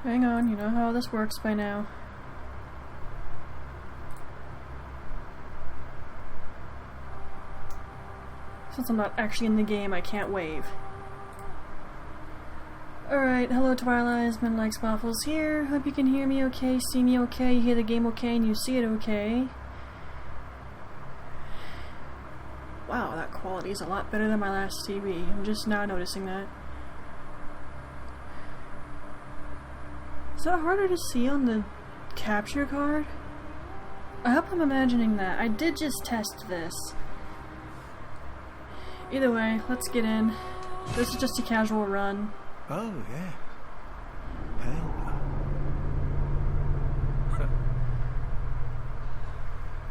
Hang on, you know how this works by now. Since I'm not actually in the game, I can't wave. Alright, hello Twilis, Men Likes Waffles here. Hope you can hear me okay, see me okay, you hear the game okay, and you see it okay. Wow, that quality is a lot better than my last TV. I'm just now noticing that. Is that harder to see on the capture card? I hope I'm imagining that. I did just test this. Either way, let's get in. This is just a casual run. Oh, yeah. Pale.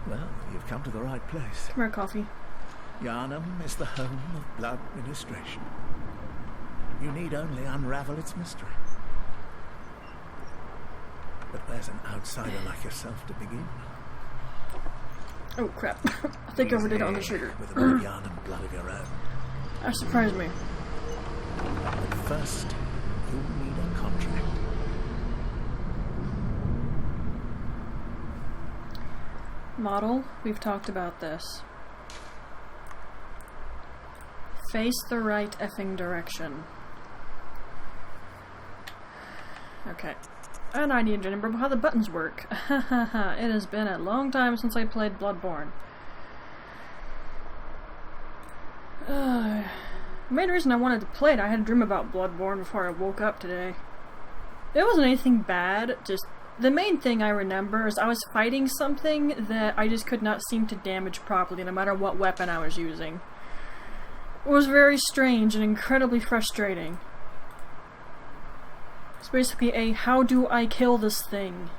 Well, you've come to the right place. More coffee. Yharnam is the home of blood ministration. You need only unravel its mystery. But where's an outsider like yourself to begin? Oh crap. I think I overdid it on the sugar. With a bit of Yharnam blood of your own. That surprised me. But first, you'll need a contract. Model, we've talked about this. Face the right effing direction. Okay. And I need to remember how the buttons work. It has been a long time since I played Bloodborne. The main reason I wanted to play it, I had a dream about Bloodborne before I woke up today. It wasn't anything bad, just the main thing I remember is I was fighting something that I just could not seem to damage properly no matter what weapon I was using. It was very strange and incredibly frustrating. It's basically a how do I kill this thing?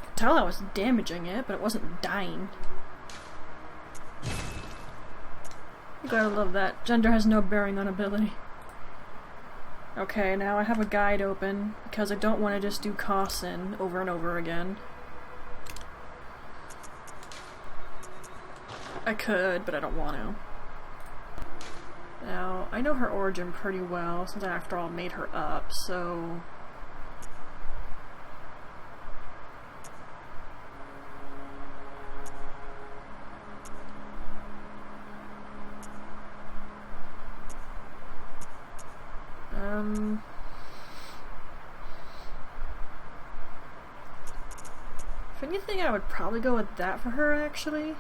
I could tell I was damaging it, but it wasn't dying. You gotta love that. Gender has no bearing on ability. Okay, now I have a guide open, because I don't want to just do Causin over and over again. I could, but I don't want to. Now, I know her origin pretty well, since I, after all, made her up, so... If anything, I would probably go with that for her, actually.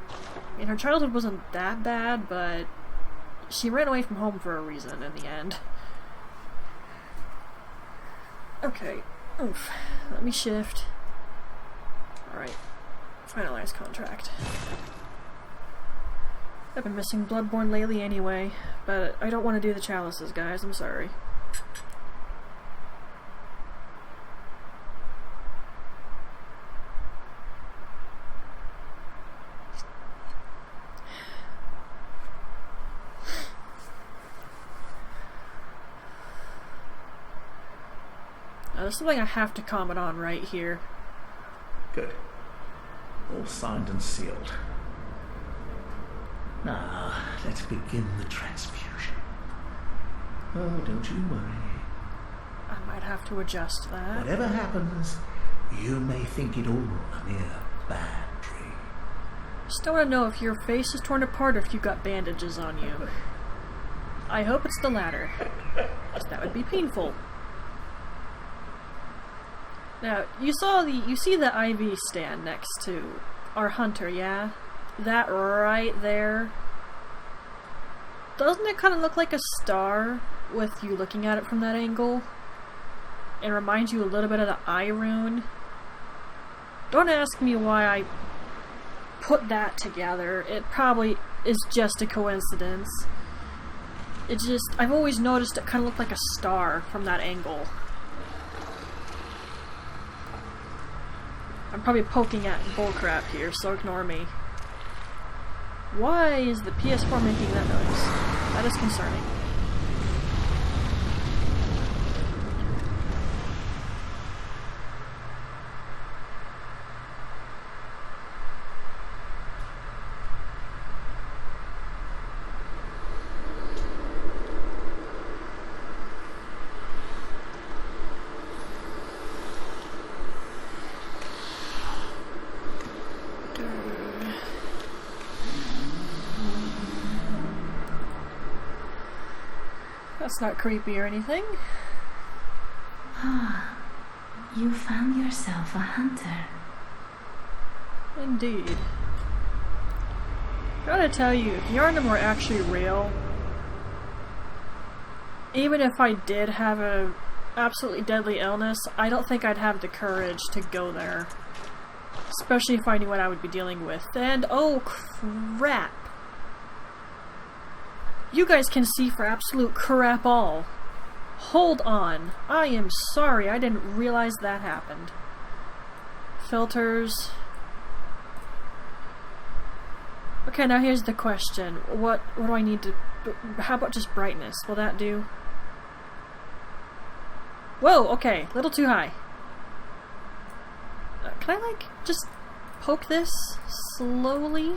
I mean, her childhood wasn't that bad, but she ran away from home for a reason in the end. Okay. Oof. Let me shift. Alright. Finalize contract. I've been missing Bloodborne lately anyway, but I don't want to do the chalices, guys. I'm sorry. There's something I have to comment on right here. Good. All signed and sealed. Now, let's begin the transfusion. Oh, don't you worry. I might have to adjust that. Whatever happens, you may think it all a mere bad dream. Just don't want to know if your face is torn apart or if you've got bandages on you. I hope it's the latter, because that would be painful. Now, you see the IV stand next to our hunter, yeah? That right there. Doesn't it kind of look like a star with you looking at it from that angle? It reminds you a little bit of the eye rune. Don't ask me why I put that together. It probably is just a coincidence. It's just, I've always noticed it kind of looked like a star from that angle. I'm probably poking at bullcrap here, so ignore me. Why is the PS4 making that noise? That is concerning. That's not creepy or anything. Ah, you found yourself a hunter. Indeed. Gotta tell you, if Yharnam were actually real, even if I did have a absolutely deadly illness, I don't think I'd have the courage to go there. Especially if I knew what I would be dealing with. And, oh crap! You guys can see for absolute crap all. Hold on. I am sorry, I didn't realize that happened. Filters. Okay, now here's the question. What do I need to... How about just brightness? Will that do? Whoa, okay. A little too high. Can I, like, just poke this slowly?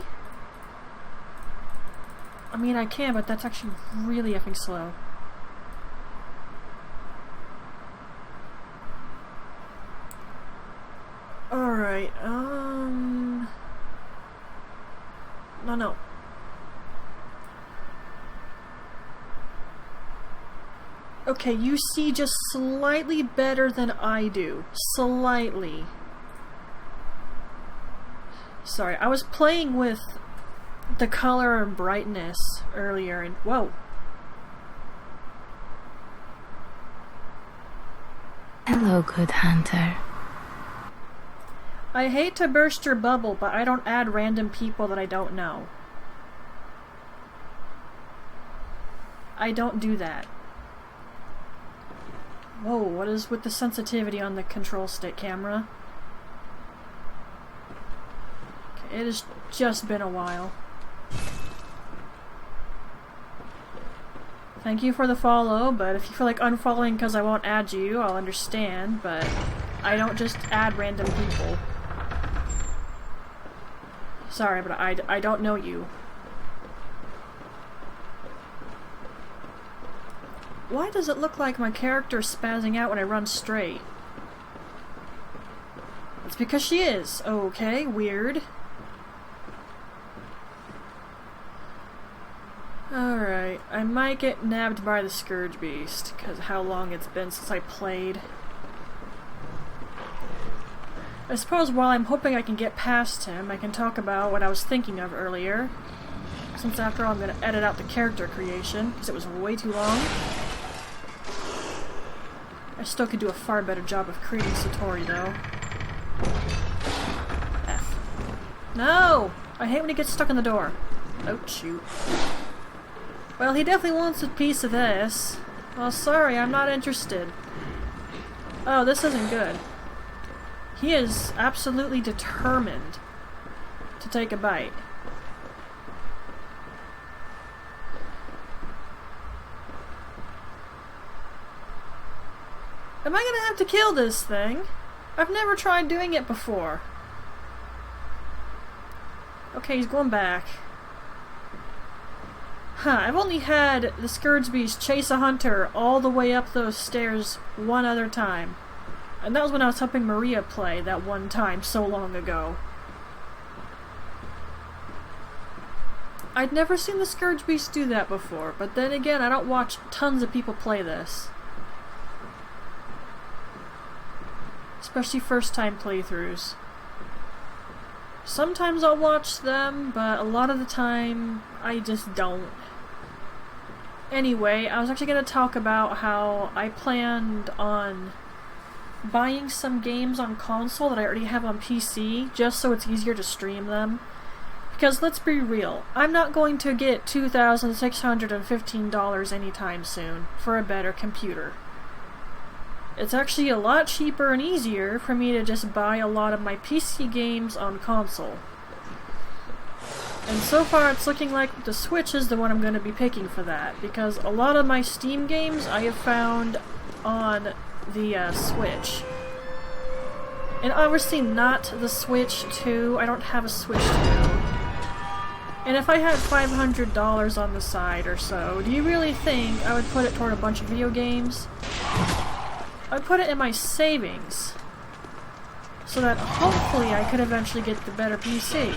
I mean, I can, but that's actually really effing slow. Alright, No. Okay, you see just slightly better than I do. Slightly. Sorry, I was playing with the color and brightness earlier and whoa. Hello, good hunter. I hate to burst your bubble, but I don't add random people that I don't know. I don't do that. Whoa, what is with the sensitivity on the control stick camera? Okay, it has just been a while. Thank you for the follow, but if you feel like unfollowing because I won't add you, I'll understand, but I don't just add random people. Sorry, but I don't know you. Why does it look like my character's spazzing out when I run straight? It's because she is. Okay, weird. Alright, I might get nabbed by the Scourge Beast, because how long it's been since I played. I suppose while I'm hoping I can get past him, I can talk about what I was thinking of earlier. Since after all, I'm going to edit out the character creation, because it was way too long. I still could do a far better job of creating Satori, though. F. No! I hate when he gets stuck in the door. Oh, shoot. Well, he definitely wants a piece of this. Well, sorry, I'm not interested. Oh, this isn't good. He is absolutely determined to take a bite. Am I gonna have to kill this thing? I've never tried doing it before. Okay, he's going back. Huh, I've only had the Scourge Beast chase a hunter all the way up those stairs one other time. And that was when I was helping Maria play that one time so long ago. I'd never seen the Scourge Beast do that before, but then again, I don't watch tons of people play this. Especially first-time playthroughs. Sometimes I'll watch them, but a lot of the time, I just don't. Anyway, I was actually going to talk about how I planned on buying some games on console that I already have on PC, just so it's easier to stream them. Because let's be real, I'm not going to get $2,615 anytime soon for a better computer. It's actually a lot cheaper and easier for me to just buy a lot of my PC games on console. And so far it's looking like the Switch is the one I'm going to be picking for that, because a lot of my Steam games I have found on the Switch. And obviously not the Switch 2, I don't have a Switch 2. And if I had $500 on the side or so, do you really think I would put it toward a bunch of video games? I'd put it in my savings, so that hopefully I could eventually get the better PC.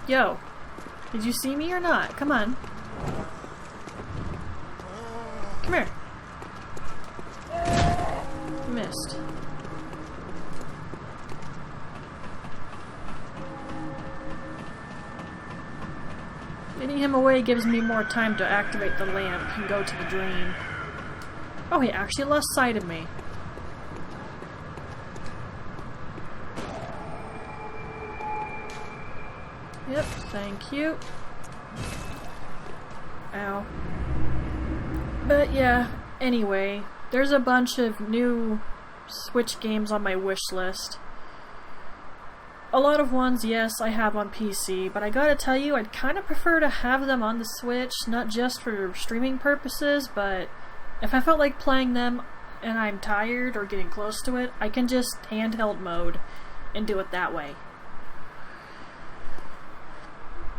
Yo. Did you see me or not? Come on. Come here. Missed. Getting him away gives me more time to activate the lamp and go to the dream. Oh, he actually lost sight of me. Yep, thank you. Ow. But yeah, anyway, there's a bunch of new Switch games on my wish list. A lot of ones, yes, I have on PC, but I gotta tell you, I'd kind of prefer to have them on the Switch, not just for streaming purposes, but if I felt like playing them and I'm tired or getting close to it, I can just handheld mode and do it that way.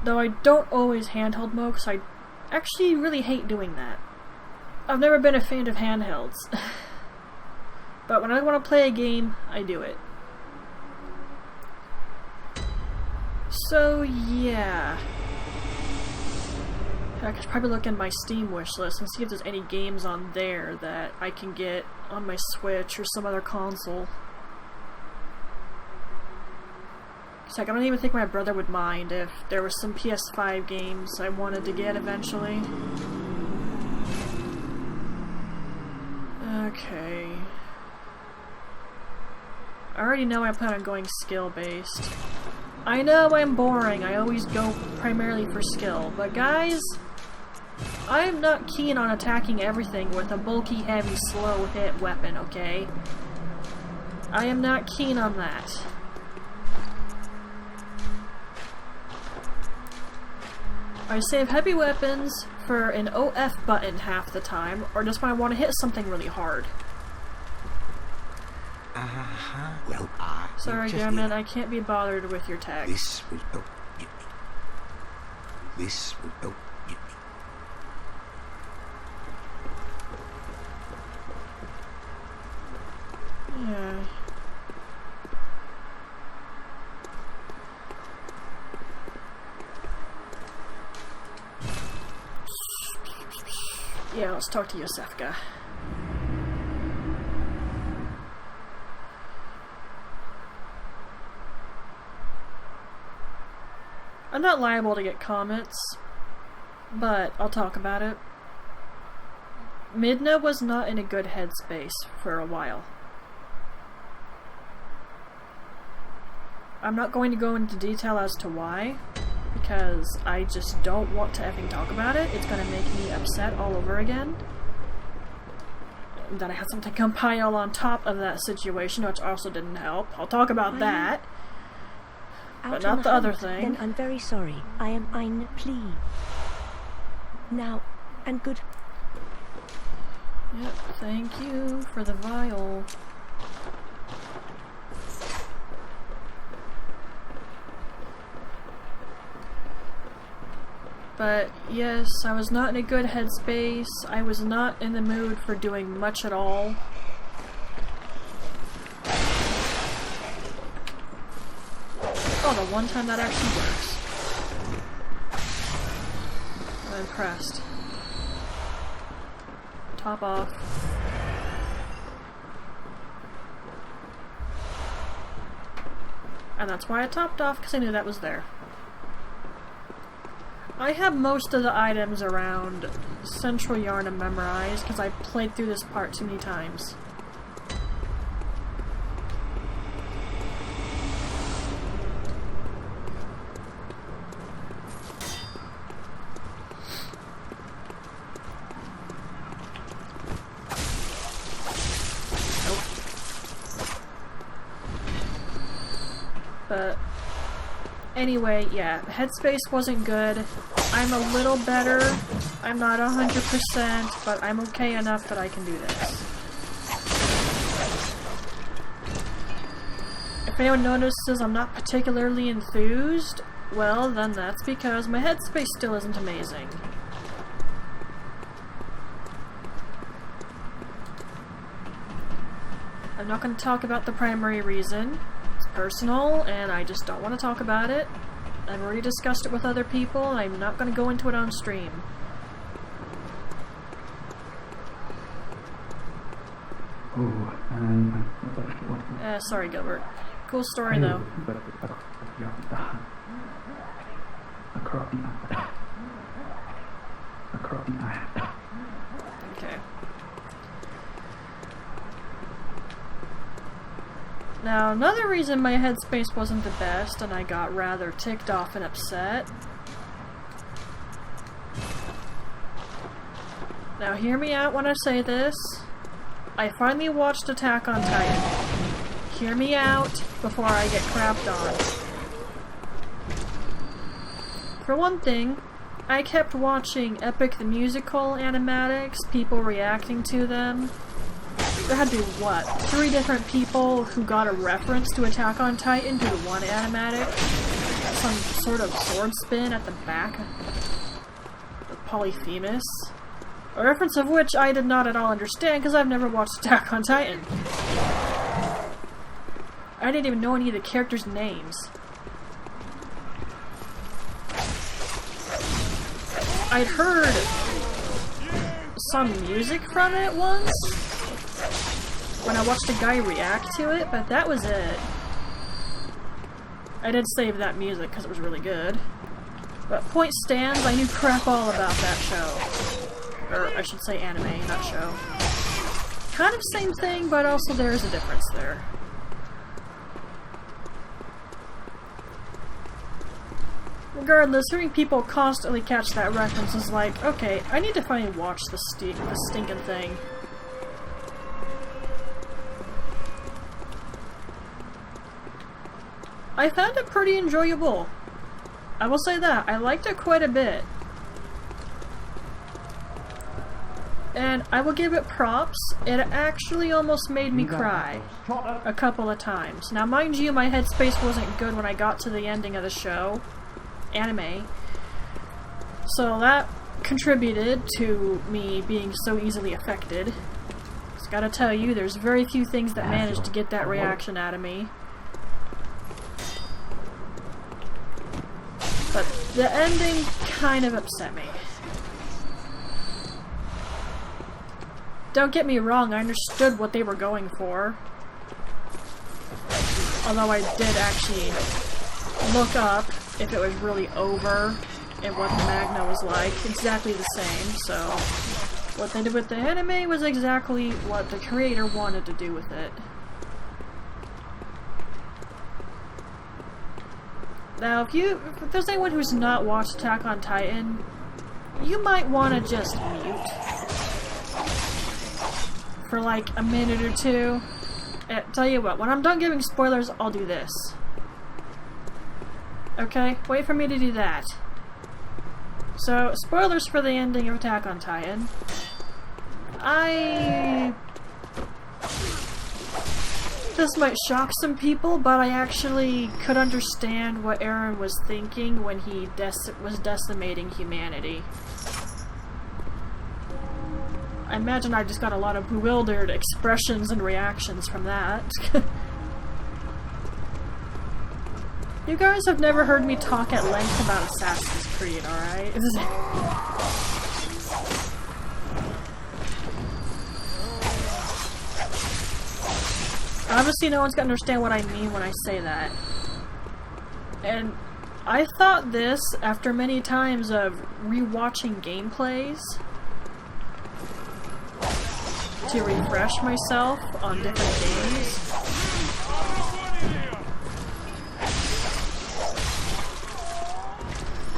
Though I don't always handheld mode, because I actually really hate doing that. I've never been a fan of handhelds. But when I want to play a game, I do it. So, yeah. I could probably look in my Steam wishlist and see if there's any games on there that I can get on my Switch or some other console. It's like, I don't even think my brother would mind if there were some PS5 games I wanted to get eventually. Okay. I already know I plan on going skill-based. I know I'm boring, I always go primarily for skill, but guys, I'm not keen on attacking everything with a bulky, heavy, slow-hit weapon, okay? I am not keen on that. I save heavy weapons for an OF button half the time, or just when I want to hit something really hard. Well, sorry, Gammon, I can't be bothered with your text. This will help you. This will help you. Yeah. Yeah, let's talk to Yosefka. I'm not liable to get comments, but I'll talk about it. Midna was not in a good headspace for a while. I'm not going to go into detail as to why, because I just don't want to effing talk about it. It's going to make me upset all over again. Then I had something compile on top of that situation, which also didn't help. I'll talk about that. But not the other thing. Then I'm very sorry. I am ein Plea. Now, and good. Yep, thank you for the vial. But yes, I was not in a good headspace. I was not in the mood for doing much at all. Oh, the one time that actually works. I'm impressed. Top off. And that's why I topped off, because I knew that was there. I have most of the items around Central Yarna memorized, because I played through this part too many times. But anyway, yeah, headspace wasn't good. I'm a little better. I'm not 100%, but I'm okay enough that I can do this. If anyone notices I'm not particularly enthused, well, then that's because my headspace still isn't amazing. I'm not going to talk about the primary reason. It's personal, and I just don't want to talk about it. I've already discussed it with other people, and I'm not going to go into it on stream. Sorry, Gilbert. Cool story, though. Okay. Now, another reason my headspace wasn't the best, and I got rather ticked off and upset. Now, hear me out when I say this. I finally watched Attack on Titan. Hear me out before I get crapped on. For one thing, I kept watching Epic the Musical animatics, people reacting to them. There had to be, what, 3 different people who got a reference to Attack on Titan due to one animatic? Some sort of sword spin at the back of Polyphemus. A reference of which I did not at all understand because I've never watched Attack on Titan. I didn't even know any of the characters' names. I'd heard some music from it once when I watched a guy react to it, but that was it. I did save that music because it was really good. But point stands, I knew crap all about that show. Or I should say anime, not show. Kind of same thing, but also there's a difference there. Regardless, hearing people constantly catch that reference is like, okay, I need to finally watch the stinking thing. I found it pretty enjoyable. I will say that. I liked it quite a bit. And I will give it props. It actually almost made me cry a couple of times. Now, mind you, my headspace wasn't good when I got to the ending of the show. Anime. So that contributed to me being so easily affected. Just gotta tell you, there's very few things that manage to get that reaction out of me. But the ending kind of upset me. Don't get me wrong, I understood what they were going for. Although I did actually look up if it was really over and what the Magna was like. Exactly the same, so what they did with the anime was exactly what the creator wanted to do with it. Now, if there's anyone who's not watched Attack on Titan, you might want to just mute for like a minute or two. Tell you what, when I'm done giving spoilers, I'll do this. Okay? Wait for me to do that. So, spoilers for the ending of Attack on Titan. This might shock some people, but I actually could understand what Eren was thinking when he was decimating humanity. I imagine I just got a lot of bewildered expressions and reactions from that. You guys have never heard me talk at length about Assassin's Creed, alright? Obviously no one's gonna understand what I mean when I say that. And I thought this after many times of rewatching gameplays to refresh myself on different games.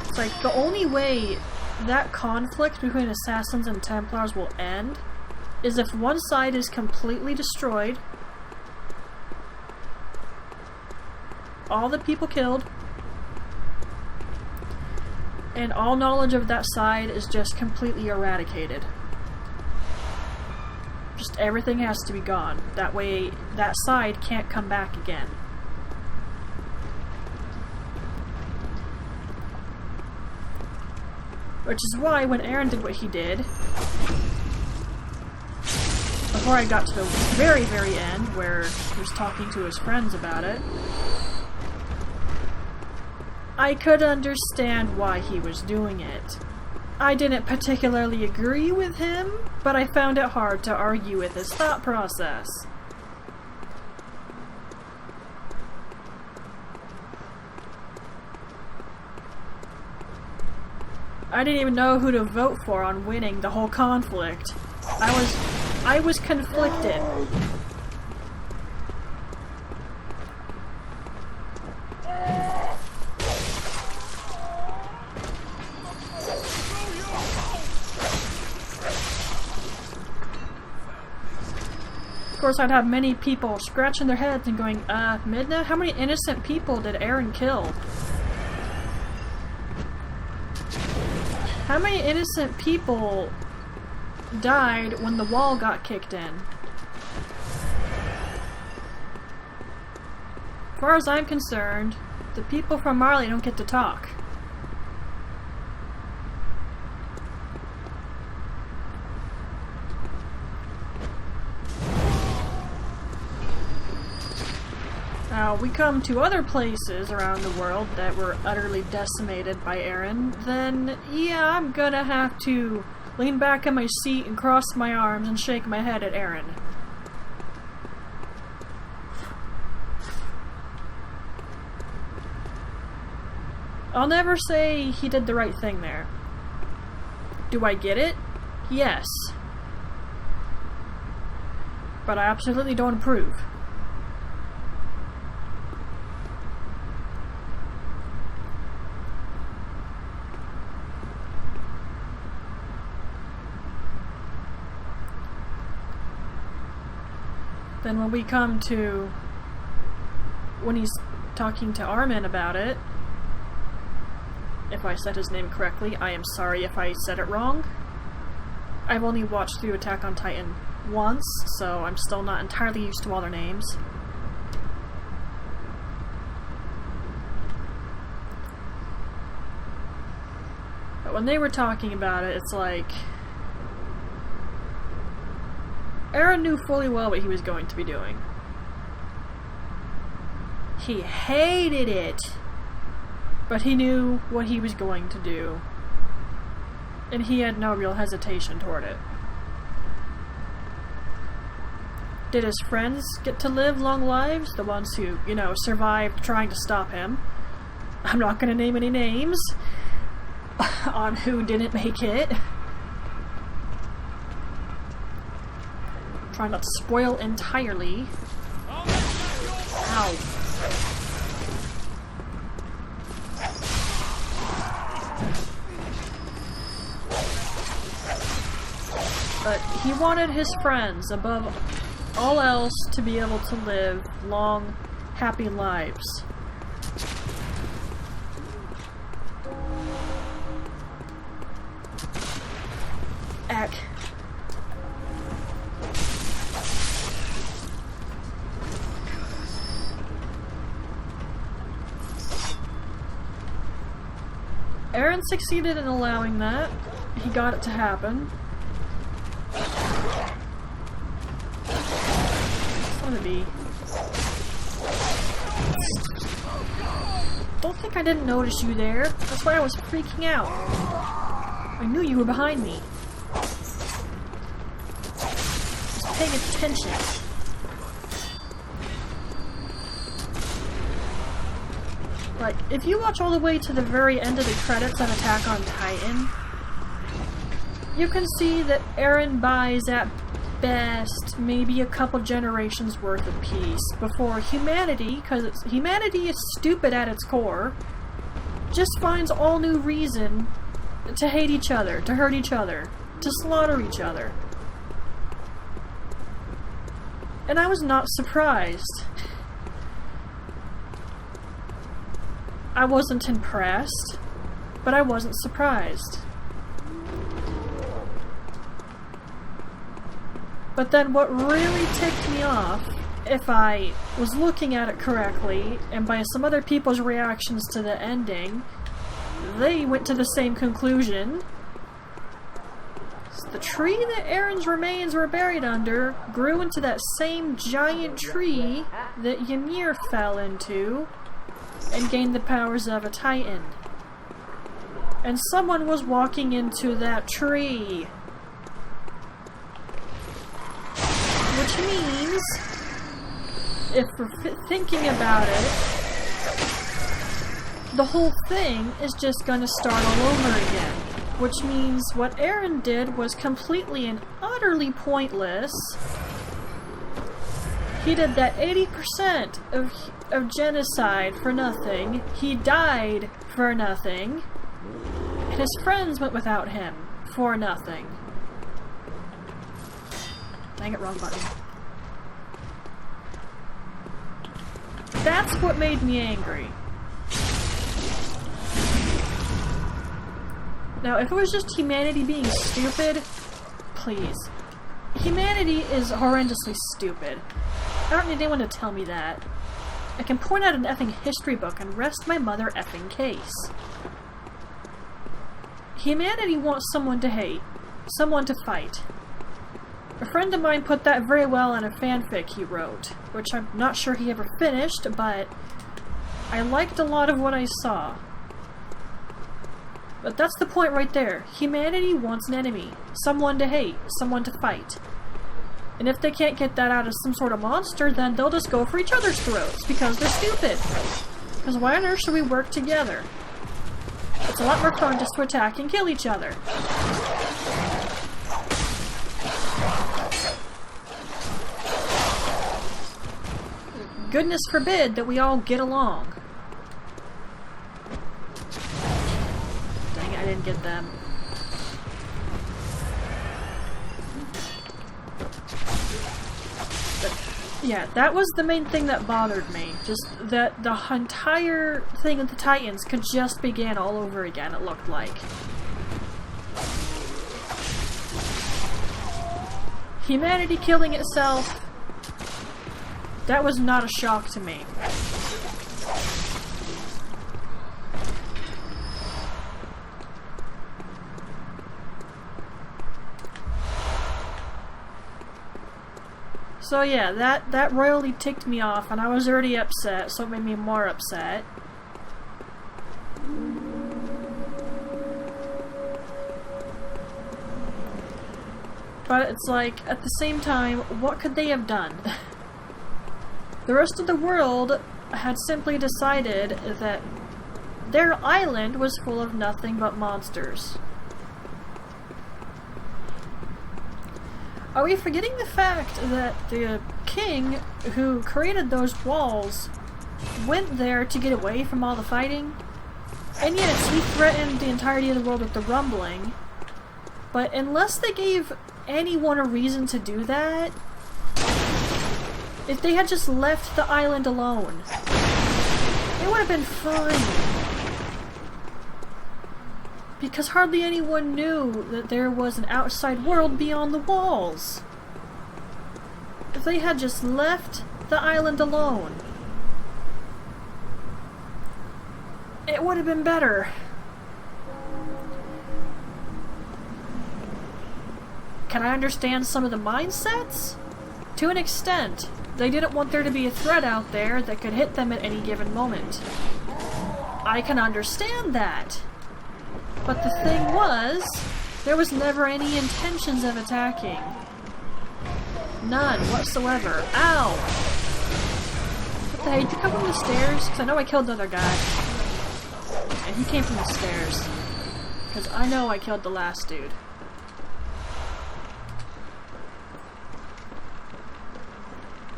It's like the only way that conflict between Assassins and Templars will end is if one side is completely destroyed, all the people killed, and all knowledge of that side is just completely eradicated. Just everything has to be gone. That way, that side can't come back again. Which is why when Eren did what he did, before I got to the very, very end, where he was talking to his friends about it, I could understand why he was doing it. I didn't particularly agree with him, but I found it hard to argue with his thought process. I didn't even know who to vote for on winning the whole conflict. I was conflicted. Of course, I'd have many people scratching their heads and going, Midna, how many innocent people did Eren kill? How many innocent people died when the wall got kicked in? As far as I'm concerned, the people from Marley don't get to talk. Now, we come to other places around the world that were utterly decimated by Eren, then yeah, I'm gonna have to lean back in my seat and cross my arms and shake my head at Eren. I'll never say he did the right thing there. Do I get it? Yes. But I absolutely don't approve. Then when we come to when he's talking to Armin about it, if I said his name correctly, I am sorry if I said it wrong. I've only watched through Attack on Titan once, so I'm still not entirely used to all their names. But when they were talking about it, it's like Eren knew fully well what he was going to be doing. He hated it, but he knew what he was going to do, and he had no real hesitation toward it. Did his friends get to live long lives? The ones who, survived trying to stop him. I'm not going to name any names on who didn't make it. Try not to spoil entirely. Ow. But he wanted his friends, above all else, to be able to live long, happy lives. Eck. Eren succeeded in allowing that. He got it to happen. Son of a... Don't think I didn't notice you there. That's why I was freaking out. I knew you were behind me. Just paying attention. Like, if you watch all the way to the very end of the credits on Attack on Titan, you can see that Eren buys at best maybe a couple generations worth of peace before humanity, because humanity is stupid at its core, just finds all new reason to hate each other, to hurt each other, to slaughter each other. And I was not surprised. I wasn't impressed, but I wasn't surprised. But then what really ticked me off, if I was looking at it correctly, and by some other people's reactions to the ending, they went to the same conclusion. The tree that Eren's remains were buried under grew into that same giant tree that Ymir fell into and gain the powers of a Titan. And someone was walking into that tree. Which means, if we're thinking about it, the whole thing is just gonna start all over again. Which means what Aaron did was completely and utterly pointless. He did that 80% of genocide for nothing. He died for nothing. And his friends went without him for nothing. Dang it, wrong button. That's what made me angry. Now, if it was just humanity being stupid, please. Humanity is horrendously stupid. I don't need anyone to tell me that. I can point out an effing history book and rest my mother effing case. Humanity wants someone to hate, someone to fight. A friend of mine put that very well in a fanfic he wrote, which I'm not sure he ever finished, but I liked a lot of what I saw. But that's the point right there. Humanity wants an enemy. Someone to hate. Someone to fight. And if they can't get that out of some sort of monster, then they'll just go for each other's throats, because they're stupid. Because why on earth should we work together? It's a lot more fun just to attack and kill each other. Goodness forbid that we all get along. I didn't get them. But, yeah, that was the main thing that bothered me. Just that the entire thing with the Titans could just begin all over again, it looked like. Humanity killing itself, that was not a shock to me. So yeah, that royally ticked me off, and I was already upset, so it made me more upset. But it's like, at the same time, what could they have done? The rest of the world had simply decided that their island was full of nothing but monsters. Are we forgetting the fact that the king who created those walls went there to get away from all the fighting? And yes, he threatened the entirety of the world with the rumbling, but unless they gave anyone a reason to do that, if they had just left the island alone, it would have been fine. Because hardly anyone knew that there was an outside world beyond the walls. If they had just left the island alone, it would have been better. Can I understand some of the mindsets? To an extent. They didn't want there to be a threat out there that could hit them at any given moment. I can understand that. But the thing was, there was never any intentions of attacking. None whatsoever. Ow! What the hey, did you come from the stairs? Because I know I killed the other guy. And he came from the stairs. Because I know I killed the last dude.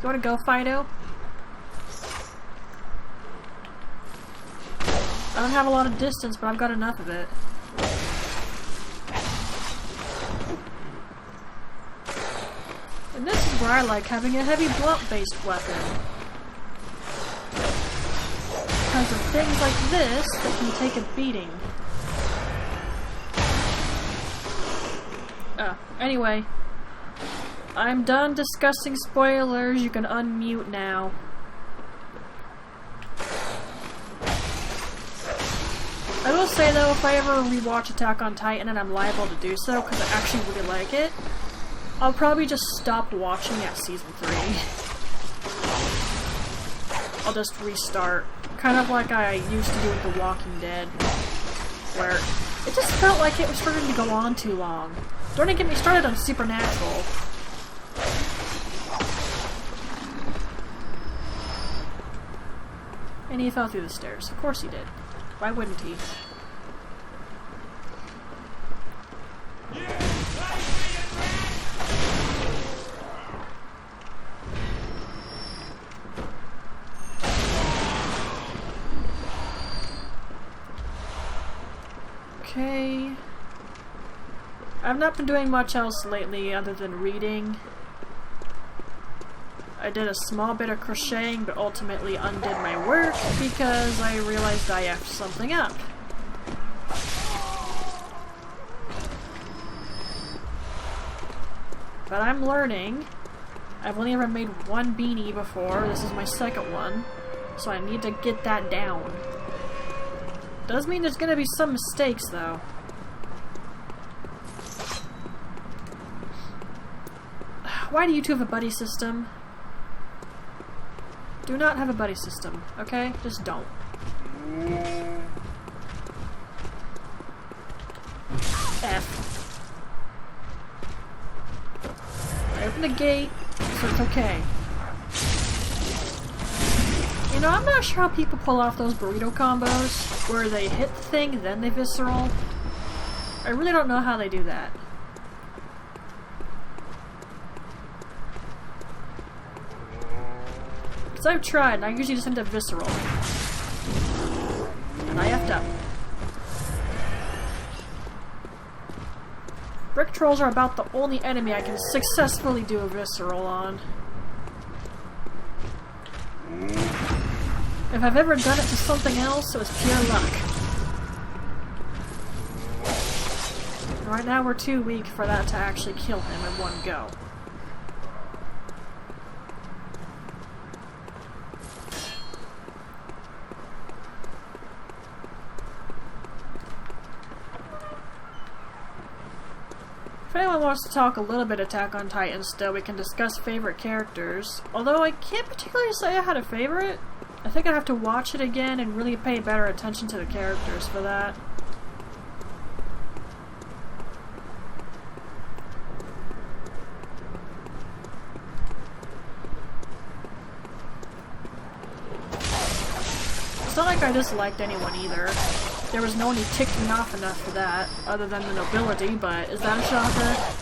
You wanna go, Fido? I don't have a lot of distance, but I've got enough of it. And this is where I like having a heavy blunt-based weapon. Because of things like this that can take a beating. Anyway. I'm done discussing spoilers, you can unmute now. I will say though, if I ever rewatch Attack on Titan, and I'm liable to do so, because I actually really like it, I'll probably just stop watching at Season 3. I'll just restart, kind of like I used to do with The Walking Dead, where it just felt like it was starting to go on too long. Don't even get me started on Supernatural. And he fell through the stairs. Of course he did. Why wouldn't he? Okay. I've not been doing much else lately other than reading. I did a small bit of crocheting, but ultimately undid my work because I realized I effed something up. But I'm learning. I've only ever made one beanie before. This is my second one. So I need to get that down. Does mean there's gonna be some mistakes, though. Why do you two have a buddy system? Do not have a buddy system, okay? Just don't. F. I opened the gate, so it's okay. You know, I'm not sure how people pull off those burrito combos, where they hit the thing, then they visceral. I really don't know how they do that. Because I've tried, and I usually just end up visceral. And I effed up. Brick trolls are about the only enemy I can successfully do a visceral on. If I've ever done it to something else, it was pure luck. Right now we're too weak for that to actually kill him in one go. If anyone wants to talk a little bit Attack on Titan still, we can discuss favorite characters. Although I can't particularly say I had a favorite. I think I'd have to watch it again and really pay better attention to the characters for that. It's not like I disliked anyone either. There was no one who ticked me off enough for that, other than the nobility, but is that a shocker?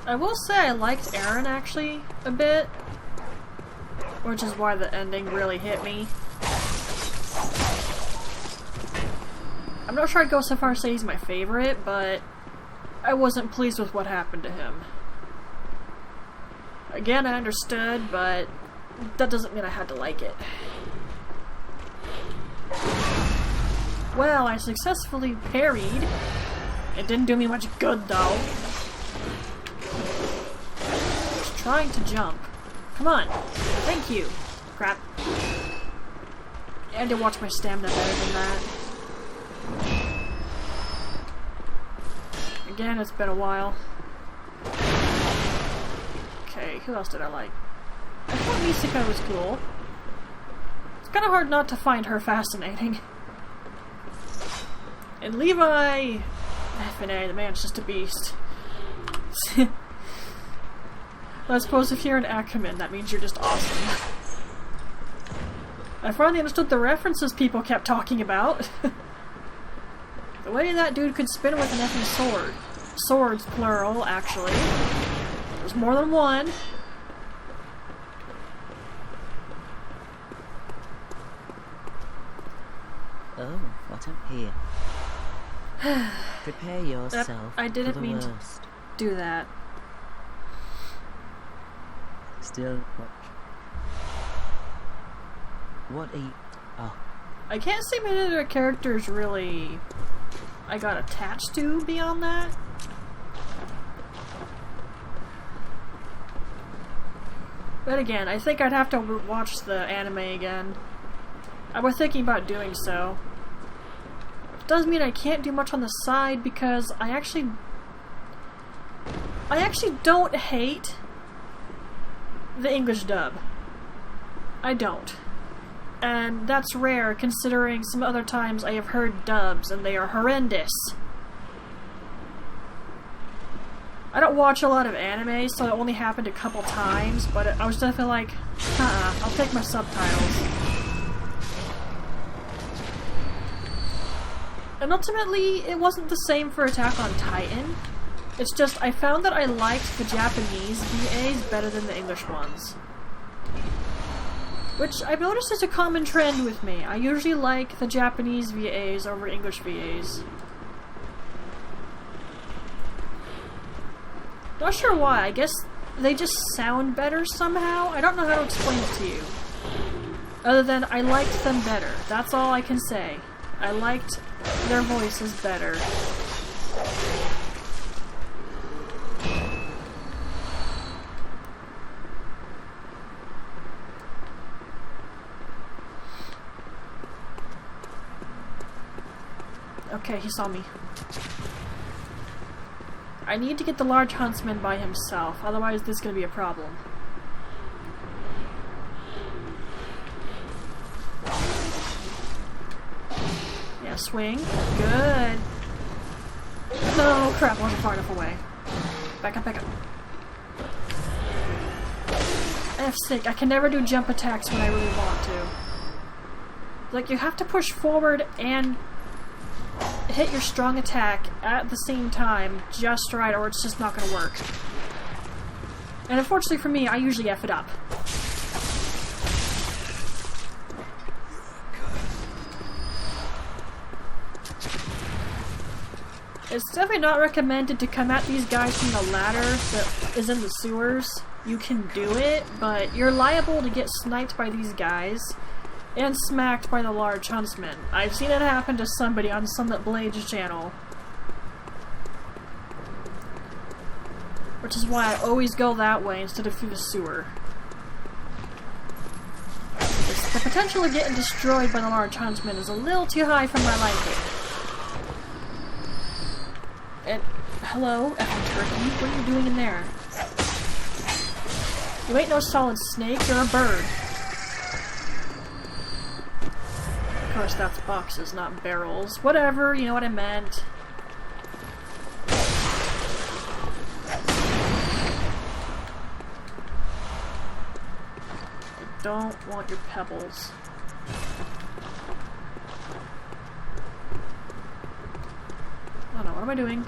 I will say I liked Eren actually a bit, which is why the ending really hit me. I'm not sure I'd go so far as to say he's my favorite, but I wasn't pleased with what happened to him. Again, I understood, but that doesn't mean I had to like it. Well, I successfully parried. It didn't do me much good though. Trying to jump. Come on. Thank you. Crap. I had to watch my stamina better than that. Again, it's been a while. Okay, who else did I like? I thought Misaka was cool. It's kind of hard not to find her fascinating. And Levi... F&A, the man's just a beast. I suppose if you're an Ackerman, that means you're just awesome. I finally understood the references people kept talking about. The way that dude could spin with an effing sword. Swords, plural, actually. There's more than one. Oh, what up here? Prepare yourself I didn't for the mean worst. to do that. Still watch. What a... Oh. I can't say many other characters really I got attached to beyond that. But again, I think I'd have to watch the anime again. I was thinking about doing so. It does mean I can't do much on the side because I actually don't hate the English dub. I don't. And that's rare considering some other times I have heard dubs and they are horrendous. I don't watch a lot of anime, so it only happened a couple times, but I was definitely like, I'll take my subtitles. And ultimately, it wasn't the same for Attack on Titan. It's just, I found that I liked the Japanese VAs better than the English ones. Which I've noticed is a common trend with me. I usually like the Japanese VAs over English VAs. Not sure why, I guess they just sound better somehow? I don't know how to explain it to you. Other than, I liked them better. That's all I can say. I liked their voices better. Okay, he saw me. I need to get the large huntsman by himself, otherwise this is going to be a problem. Yeah, swing. Good. No, crap, wasn't far enough away. Back up, back up. F-stick, I can never do jump attacks when I really want to. Like, you have to push forward and hit your strong attack at the same time just right, or it's just not going to work. And unfortunately for me, I usually F it up. It's definitely not recommended to come at these guys from the ladder that is in the sewers. You can do it, but you're liable to get sniped by these guys and smacked by the large huntsman. I've seen it happen to somebody on Summit Blade's channel. Which is why I always go that way instead of through the sewer. The potential of getting destroyed by the large huntsman is a little too high for my liking. And, hello, effing turkey, what are you doing in there? You ain't no solid snake, you're a bird. Of course, that's boxes, not barrels. Whatever, you know what I meant. I don't want your pebbles. Oh no, what am I doing?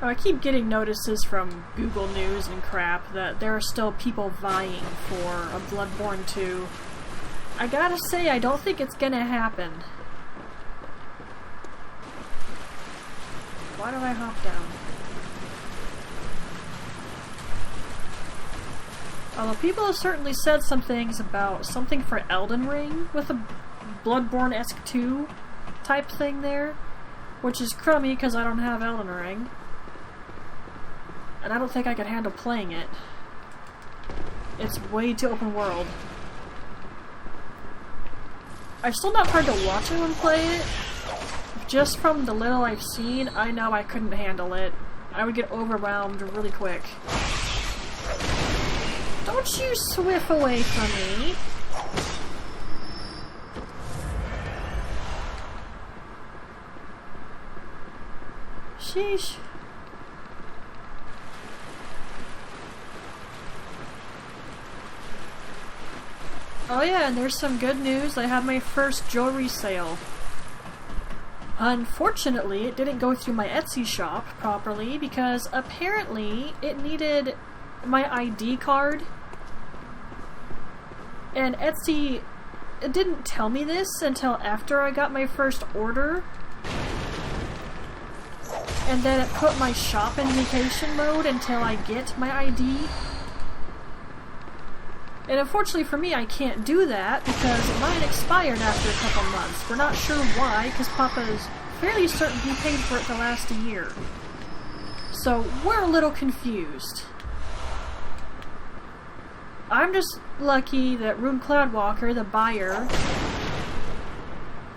Oh, I keep getting notices from Google News and crap that there are still people vying for a Bloodborne 2. I gotta say, I don't think it's gonna happen. Why did I hop down? Although people have certainly said some things about something for Elden Ring with a Bloodborne-esque 2 type thing there, which is crummy because I don't have Elden Ring. And I don't think I could handle playing it. It's way too open world. I've still not tried to watch anyone play it. Just from the little I've seen, I know I couldn't handle it. I would get overwhelmed really quick. Don't you swift away from me. Sheesh. Oh yeah, and there's some good news. I had my first jewelry sale. Unfortunately, it didn't go through my Etsy shop properly because apparently it needed my ID card. And Etsy didn't tell me this until after I got my first order. And then it put my shop in vacation mode until I get my ID. And unfortunately for me, I can't do that because mine expired after a couple months. We're not sure why, because Papa's fairly certain he paid for it to last a year. So we're a little confused. I'm just lucky that Rune Cloudwalker, the buyer,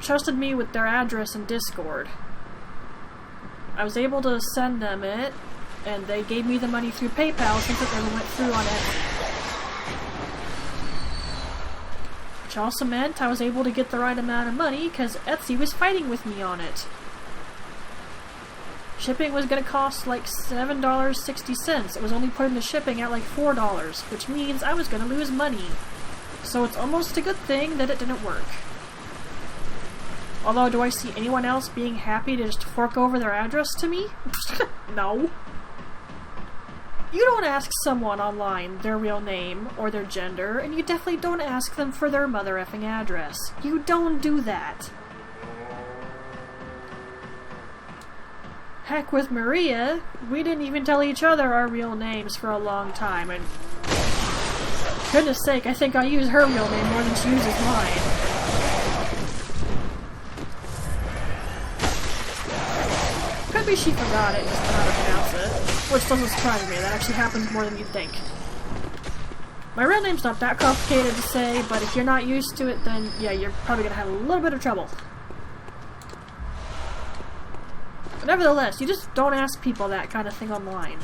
trusted me with their address in Discord. I was able to send them it, and they gave me the money through PayPal since it never went through on Etsy. Which also meant I was able to get the right amount of money because Etsy was fighting with me on it. Shipping was going to cost like $7.60. It was only putting the shipping at like $4, which means I was going to lose money. So it's almost a good thing that it didn't work. Although, do I see anyone else being happy to just fork over their address to me? No. You don't ask someone online their real name or their gender, and you definitely don't ask them for their mother effing address. You don't do that. Heck, with Maria, we didn't even tell each other our real names for a long time, and goodness sake, I think I use her real name more than she uses mine. Could be she forgot it, just how to pronounce it, which doesn't surprise me. That actually happens more than you'd think. My real name's not that complicated to say, but if you're not used to it, then yeah, you're probably gonna have a little bit of trouble. But nevertheless, you just don't ask people that kind of thing online.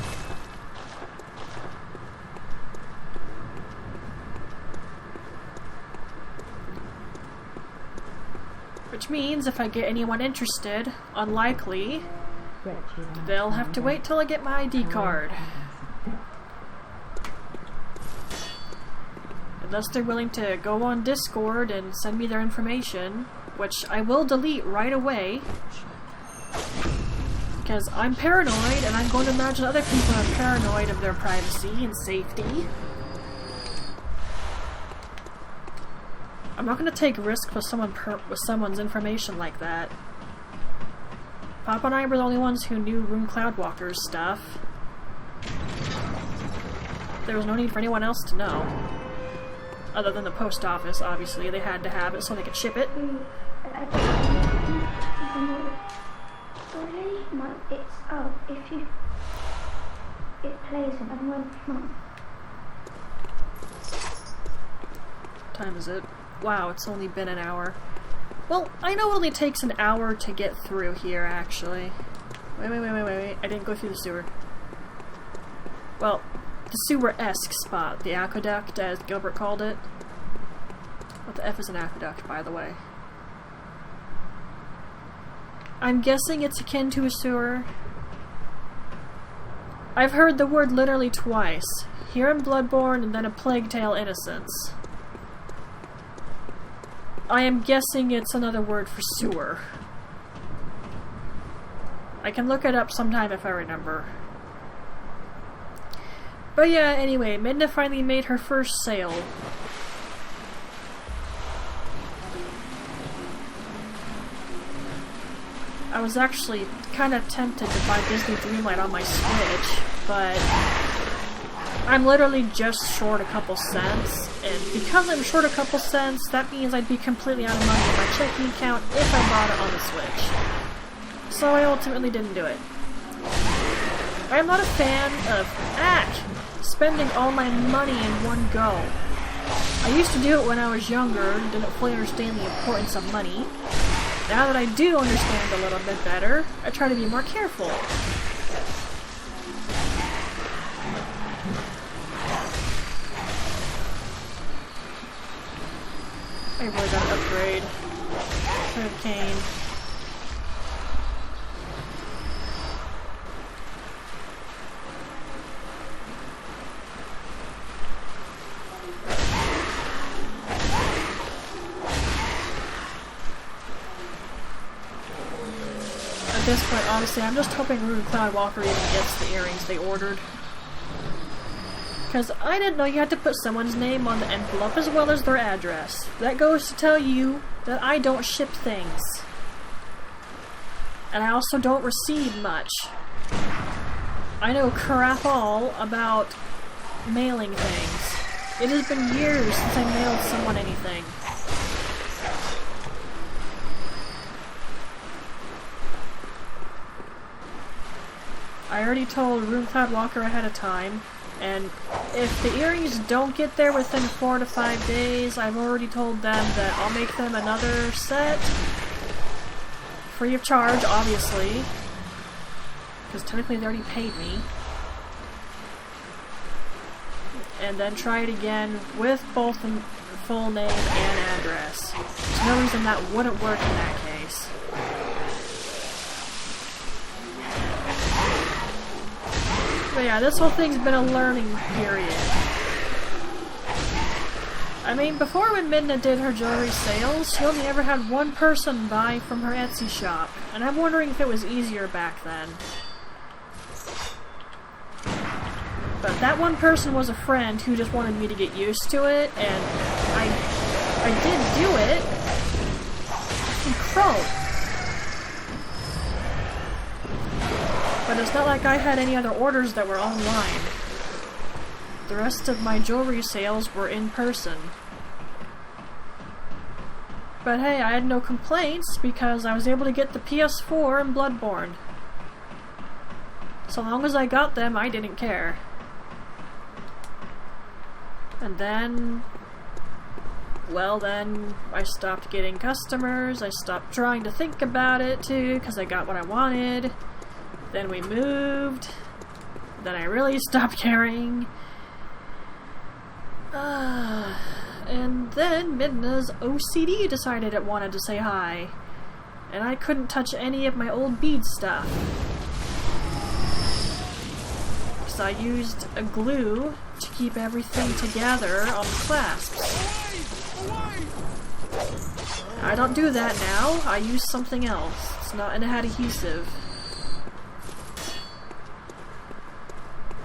Which means if I get anyone interested, unlikely, they'll have to wait till I get my ID card. Unless they're willing to go on Discord and send me their information, which I will delete right away. Because I'm paranoid, and I'm going to imagine other people are paranoid of their privacy and safety. I'm not going to take risks with someone's information like that. Papa and I were the only ones who knew Rune Cloudwalker's stuff. There was no need for anyone else to know. Other than the post office, obviously. They had to have it so they could ship it. It plays and I went from. Time is it? Wow, it's only been an hour. Well, I know it only takes an hour to get through here, actually. Wait. I didn't go through the sewer. Well, the sewer-esque spot. The aqueduct, as Gilbert called it. What the F is an aqueduct, by the way? I'm guessing it's akin to a sewer. I've heard the word literally twice. Here in Bloodborne, and then A Plague Tale: Innocence. I am guessing it's another word for sewer. I can look it up sometime if I remember. But yeah, anyway, Midna finally made her first sale. I was actually kind of tempted to buy Disney Dreamlight on my Switch, but I'm literally just short a couple cents, and because I'm short a couple cents, that means I'd be completely out of money in my checking account if I bought it on the Switch. So I ultimately didn't do it. I am not a fan of spending all my money in one go. I used to do it when I was younger and didn't fully understand the importance of money. Now that I do understand a little bit better, I try to be more careful. I really gotta upgrade. Hurricane. At this point, honestly, I'm just hoping Rune Cloudwalker even gets the earrings they ordered. Because I didn't know you had to put someone's name on the envelope as well as their address. That goes to tell you that I don't ship things. And I also don't receive much. I know crap all about mailing things. It has been years since I mailed someone anything. I already told Runecloud Walker ahead of time, and if the earrings don't get there within 4 to 5 days, I've already told them that I'll make them another set. Free of charge, obviously. Because technically they already paid me. And then try it again with both the full name and address. There's no reason that wouldn't work in that case. But yeah, this whole thing's been a learning period. I mean, before when Midna did her jewelry sales, she only ever had one person buy from her Etsy shop. And I'm wondering if it was easier back then. But that one person was a friend who just wanted me to get used to it, and I did do it. Crow. But it's not like I had any other orders that were online. The rest of my jewelry sales were in person. But hey, I had no complaints because I was able to get the PS4 and Bloodborne. So long as I got them, I didn't care. And then, well then, I stopped getting customers, I stopped trying to think about it too, because I got what I wanted. Then we moved. Then I really stopped caring. And then Midna's OCD decided it wanted to say hi. And I couldn't touch any of my old bead stuff. So I used a glue to keep everything together on the clasps. I don't do that now. I use something else. It's not an adhesive.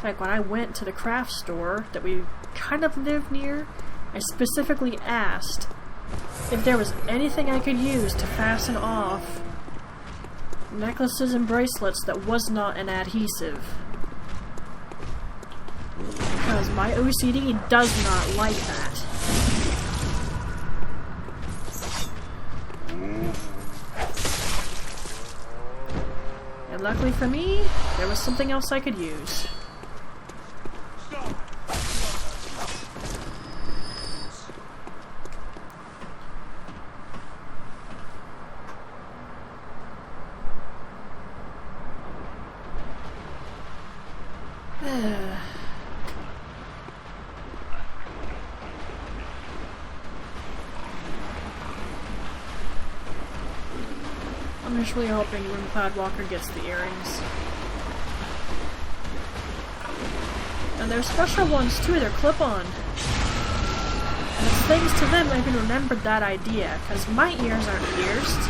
Like when I went to the craft store that we kind of lived near, I specifically asked if there was anything I could use to fasten off necklaces and bracelets that was not an adhesive. Because my OCD does not like that. And luckily for me, there was something else I could use. I'm just really hoping Runecloud Walker gets the earrings. And they're special ones too, they're clip-on. And it's thanks to them I even remembered that idea, because my ears aren't pierced.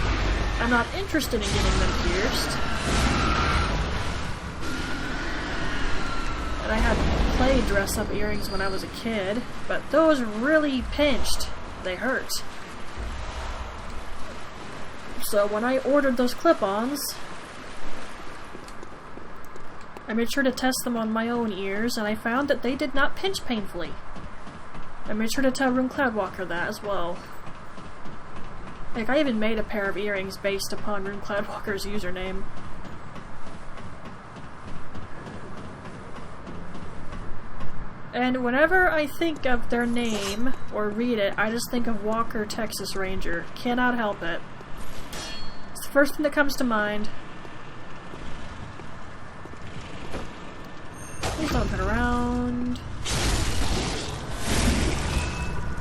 I'm not interested in getting them pierced. And I had play dress-up earrings when I was a kid, but those really pinched. They hurt. So when I ordered those clip-ons, I made sure to test them on my own ears, and I found that they did not pinch painfully. I made sure to tell Runecloud Walker that as well. Like, I even made a pair of earrings based upon Runecloud Walker's username. And whenever I think of their name, or read it, I just think of Walker, Texas Ranger. Cannot help it. It's the first thing that comes to mind. Please don't turn around.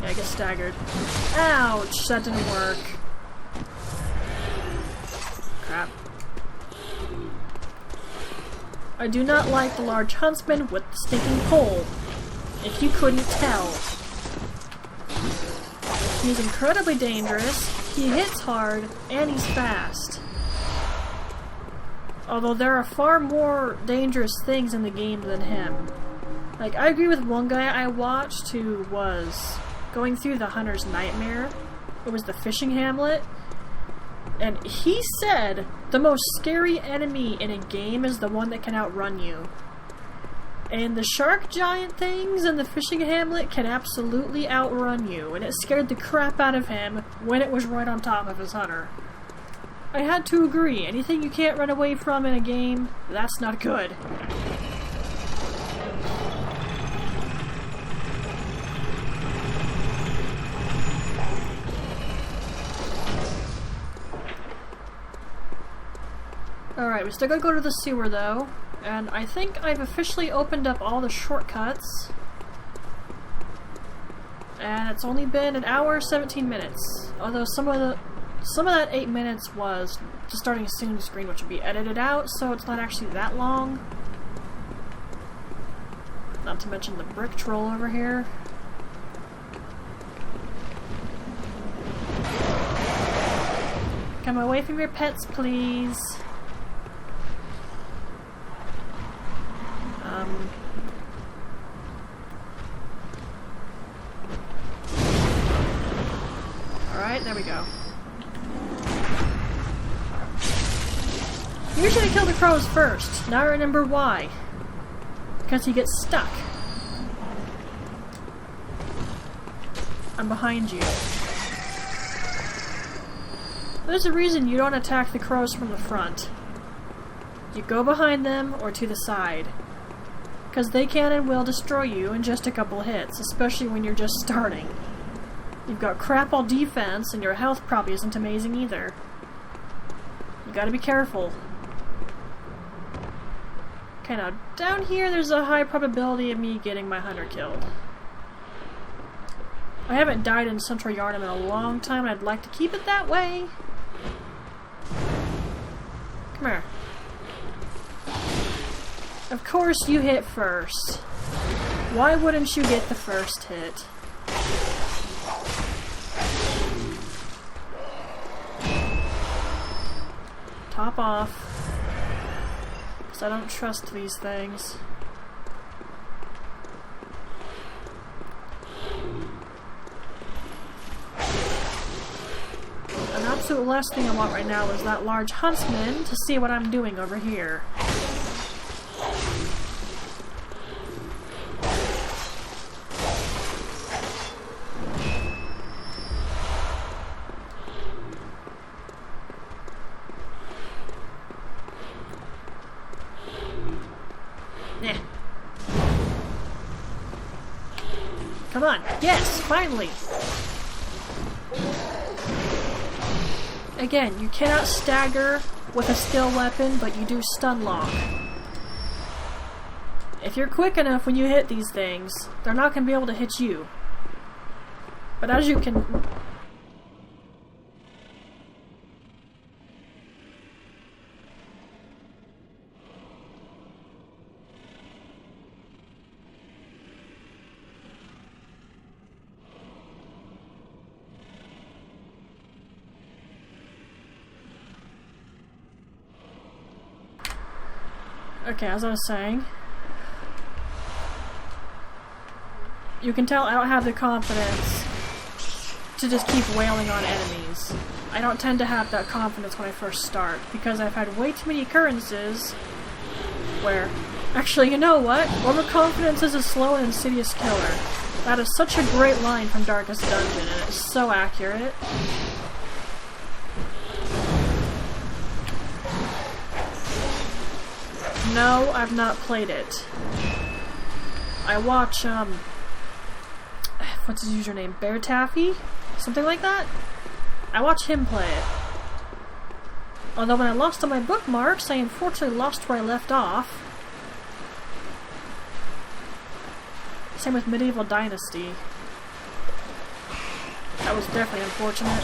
Yeah, I get staggered. Ouch! That didn't work. Crap. I do not like the large huntsman with the stinking pole. If you couldn't tell. He's incredibly dangerous, he hits hard, and he's fast. Although there are far more dangerous things in the game than him. Like, I agree with one guy I watched who was going through the Hunter's Nightmare. It was the fishing hamlet. And he said the most scary enemy in a game is the one that can outrun you. And the shark giant things in the fishing hamlet can absolutely outrun you, and it scared the crap out of him when it was right on top of his hunter. I had to agree. Anything you can't run away from in a game, that's not good. Alright, we still gotta go to the sewer though, and I think I've officially opened up all the shortcuts. And it's only been an hour, 17 minutes. Although some of that 8 minutes was just starting a soon screen, which will be edited out, so it's not actually that long. Not to mention the brick troll over here. Come away from your pets, please. Alright, there we go. Usually I kill the crows first. Now I remember why. Because he gets stuck. I'm behind you. There's a reason you don't attack the crows from the front. You go behind them or to the side. Because they can and will destroy you in just a couple hits, especially when you're just starting. You've got crap all defense, and your health probably isn't amazing either. You gotta be careful. Okay, now down here there's a high probability of me getting my hunter killed. I haven't died in Central Yharnam in a long time, and I'd like to keep it that way. Come here. Of course you hit first. Why wouldn't you get the first hit? Top off. Because I don't trust these things. An absolute last thing I want right now is that large huntsman to see what I'm doing over here. Come on, yes, finally! Again, you cannot stagger with a skill weapon, but you do stun lock. If you're quick enough when you hit these things, they're not going to be able to hit you. But as you can... Okay, as I was saying, you can tell I don't have the confidence to just keep wailing on enemies. I don't tend to have that confidence when I first start, because I've had way too many occurrences where... Actually, you know what? Overconfidence is a slow and insidious killer. That is such a great line from Darkest Dungeon, and it's so accurate. No, I've not played it. I watch, what's his username? Bear Taffy? Something like that? I watch him play it. Although when I lost all my bookmarks, I unfortunately lost where I left off. Same with Medieval Dynasty. That was definitely unfortunate.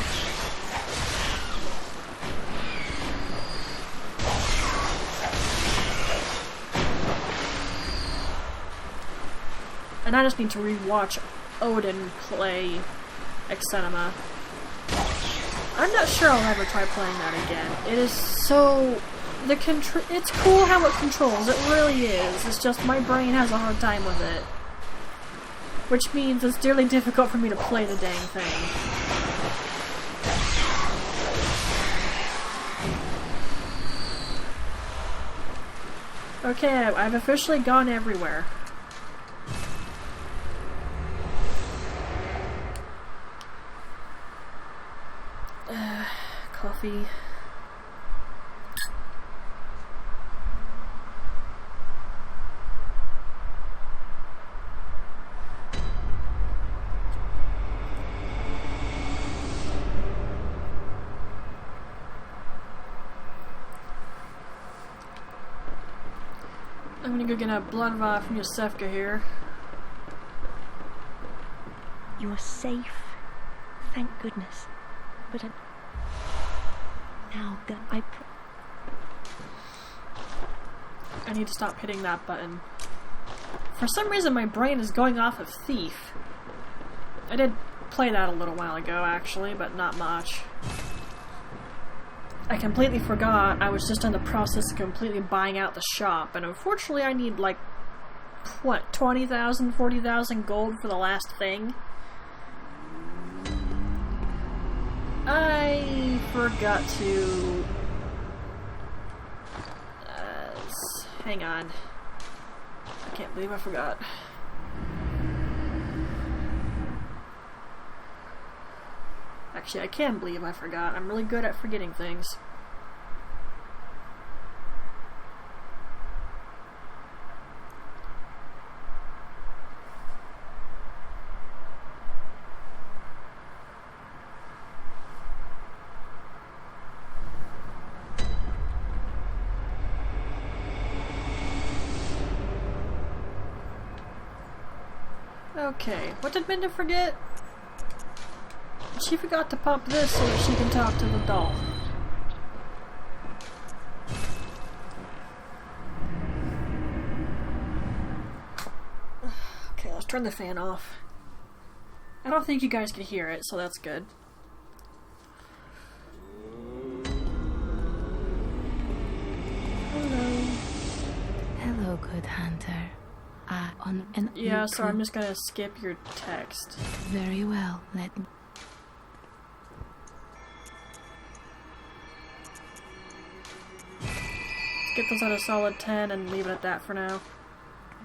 And I just need to re-watch Odin play Exenema. I'm not sure I'll ever try playing that again. It is so... it's cool how it controls, it really is. It's just my brain has a hard time with it. Which means it's dearly difficult for me to play the dang thing. Okay, I've officially gone everywhere. Coffee. I'm gonna go get a blood vial from Yosefka here. You are safe. Thank goodness. But now, I need to stop hitting that button. For some reason, my brain is going off of Thief. I did play that a little while ago, actually, but not much. I completely forgot I was just in the process of completely buying out the shop, and unfortunately I need, like, what, 20,000, 40,000 gold for the last thing? I forgot to... hang on. I can't believe I forgot. Actually, I can believe I forgot. I'm really good at forgetting things. Okay, what did Minda forget? She forgot to pop this so that she can talk to the doll. Okay, let's turn the fan off. I don't think you guys can hear it, so that's good. Hello, good hunter. Yeah, so I'm just gonna skip your text. Very well, let me... Get those at a solid 10 and leave it at that for now.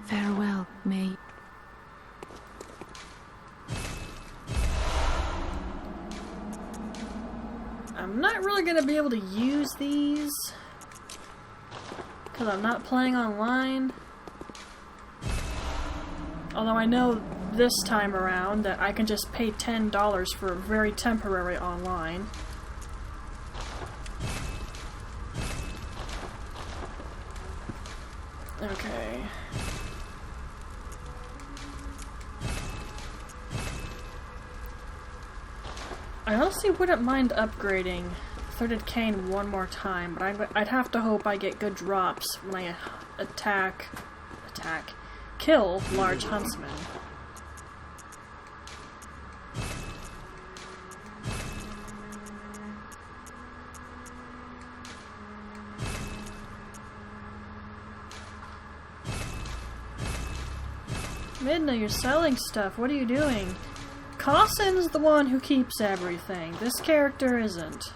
Farewell, May. I'm not really gonna be able to use these because I'm not playing online. Although I know this time around that I can just pay $10 for a very temporary online. Okay. I honestly wouldn't mind upgrading Third Cane one more time, but I'd have to hope I get good drops when I kill large huntsmen. Midna, you're selling stuff. What are you doing? Cossin's the one who keeps everything. This character isn't.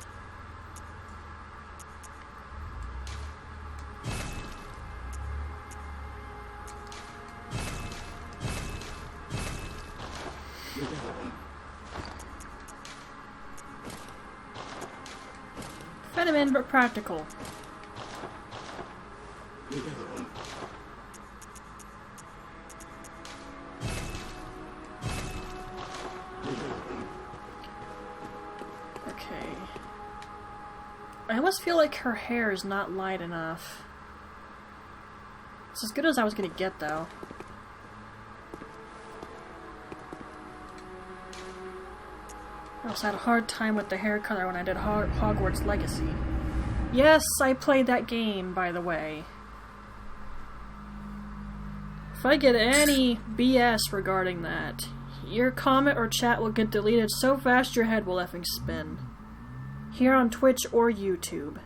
Feminine but practical. Okay. I almost feel like her hair is not light enough. It's as good as I was gonna get, though. I also had a hard time with the hair color when I did Hogwarts Legacy. Yes, I played that game, by the way. If I get any BS regarding that, your comment or chat will get deleted so fast your head will effing spin. Here on Twitch or YouTube.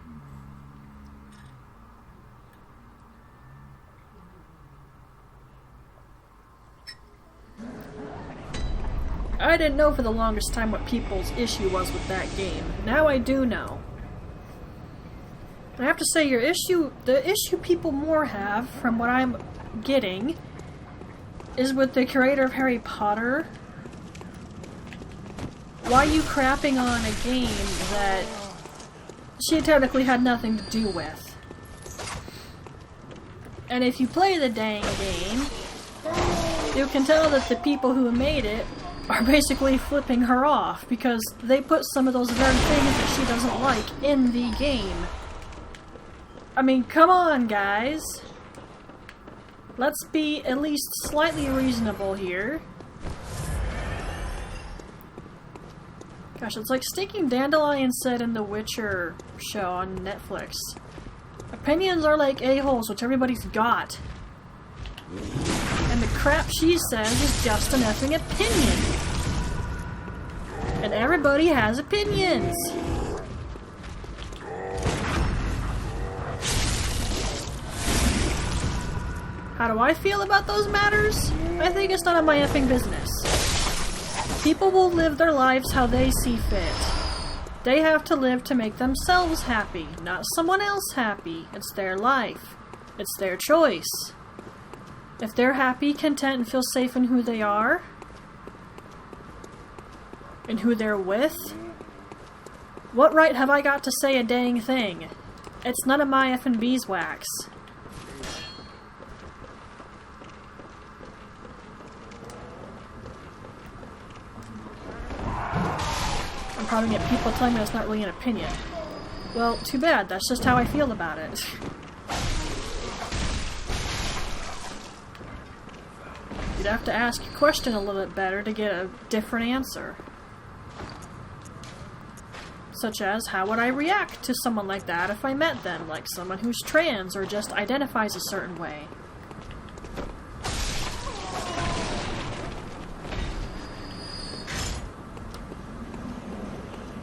I didn't know for the longest time what people's issue was with that game. Now I do know. I have to say, the issue people more have, from what I'm getting, is with the creator of Harry Potter. Why are you crapping on a game that she technically had nothing to do with? And if you play the dang game, you can tell that the people who made it are basically flipping her off because they put some of those very things that she doesn't like in the game. I mean, come on, guys. Let's be at least slightly reasonable here. Gosh, it's like Stinking Dandelion said in the Witcher show on Netflix. Opinions are like a-holes, which everybody's got. And the crap she says is just an effing opinion. And everybody has opinions. How do I feel about those matters? I think it's none of my effing business. People will live their lives how they see fit. They have to live to make themselves happy, not someone else happy. It's their life. It's their choice. If they're happy, content, and feel safe in who they are, and who they're with, what right have I got to say a dang thing? It's none of my effing beeswax. I'm probably gonna get people telling me it's not really an opinion. Well, too bad. That's just how I feel about it. You'd have to ask your question a little bit better to get a different answer. Such as, how would I react to someone like that if I met them? Like someone who's trans or just identifies a certain way.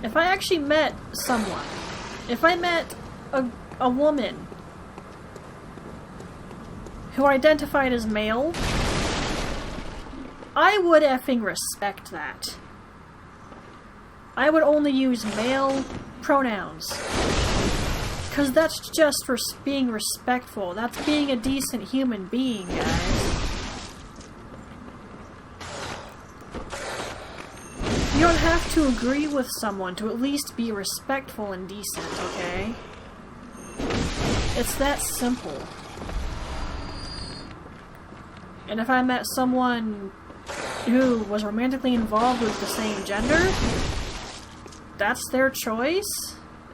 If I actually met someone, if I met a woman who identified as male, I would effing respect that. I would only use male pronouns. Because that's just being respectful. That's being a decent human being, guys. You don't have to agree with someone to at least be respectful and decent, okay? It's that simple. And if I met someone who was romantically involved with the same gender, that's their choice.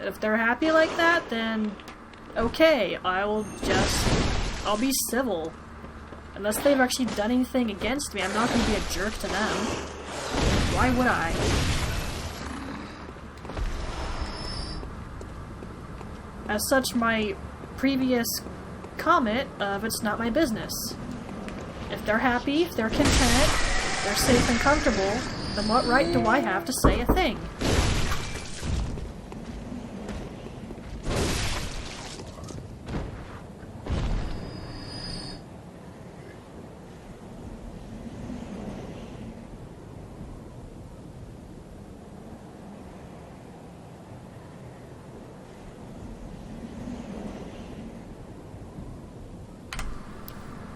If they're happy like that, then okay, I'll be civil. Unless they've actually done anything against me, I'm not going to be a jerk to them. Why would I? As such, my previous comment of it's not my business. If they're happy, if they're content, they're safe and comfortable, then what right do I have to say a thing?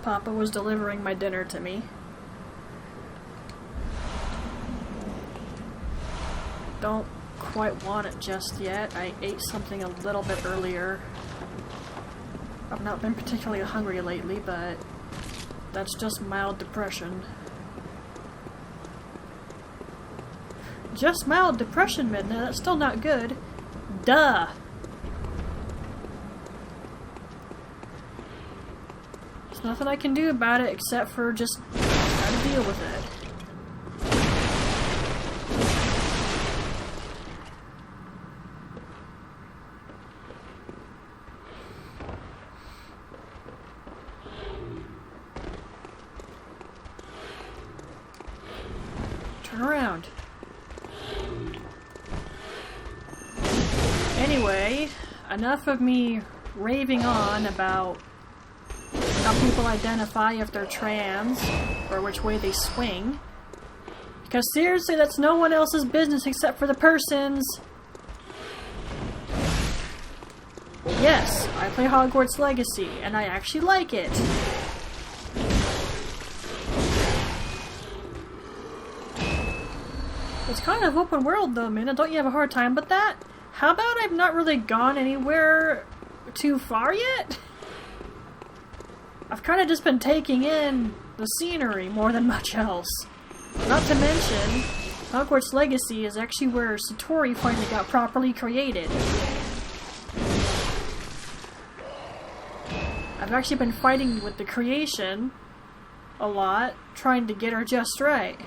Papa was delivering my dinner to me. Don't quite want it just yet. I ate something a little bit earlier. I've not been particularly hungry lately, but that's just mild depression. Just mild depression, Midna. That's still not good. Duh! There's nothing I can do about it except for just try to deal with it. Turn around. Anyway, enough of me raving on about how people identify if they're trans, or which way they swing. Because seriously, that's no one else's business except for the person's. Yes, I play Hogwarts Legacy, and I actually like it. It's kind of open world though, man. Don't you have a hard time with that? How about I've not really gone anywhere too far yet? I've kind of just been taking in the scenery more than much else. Not to mention, Hogwarts Legacy is actually where Satori finally got properly created. I've actually been fighting with the creation a lot, trying to get her just right.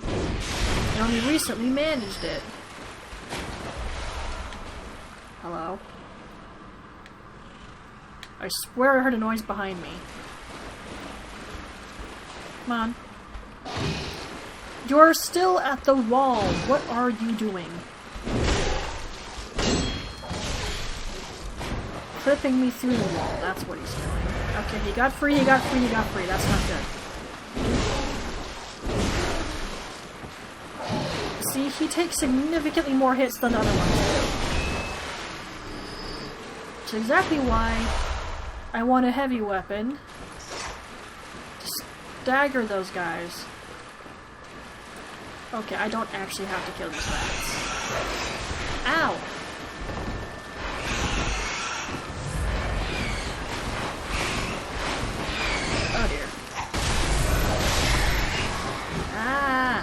And only recently managed it. Hello? I swear I heard a noise behind me. Come on. You're still at the wall. What are you doing? Clipping me through the wall. That's what he's doing. Okay, he got free, he got free, he got free. That's not good. See, he takes significantly more hits than the other ones do. Which is exactly why I want a heavy weapon to stagger those guys. Okay, I don't actually have to kill these rats. Ow! Oh dear. Ah!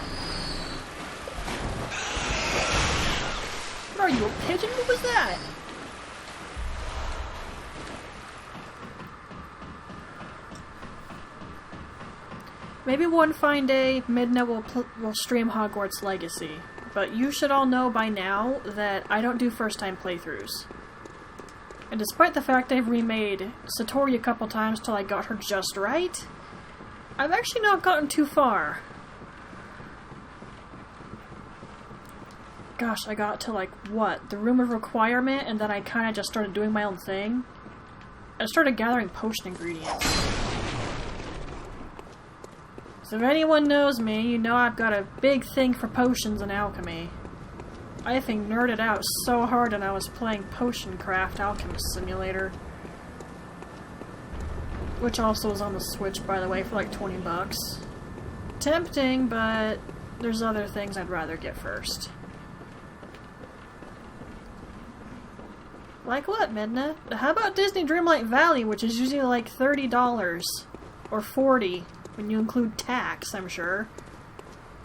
What are you, a pigeon? What was that? Maybe one fine day, Midna will stream Hogwarts Legacy, but you should all know by now that I don't do first-time playthroughs. And despite the fact I've remade Satori a couple times till I got her just right, I've actually not gotten too far. Gosh, I got to like, what, the Room of Requirement, and then I kinda just started doing my own thing. I started gathering potion ingredients. So if anyone knows me, you know I've got a big thing for potions and alchemy. I think nerded out so hard when I was playing Potion Craft Alchemist Simulator. Which also was on the Switch, by the way, for like 20 bucks. Tempting, but there's other things I'd rather get first. Like what, Midna? How about Disney Dreamlight Valley, which is usually like $30 or $40 when you include tax, I'm sure.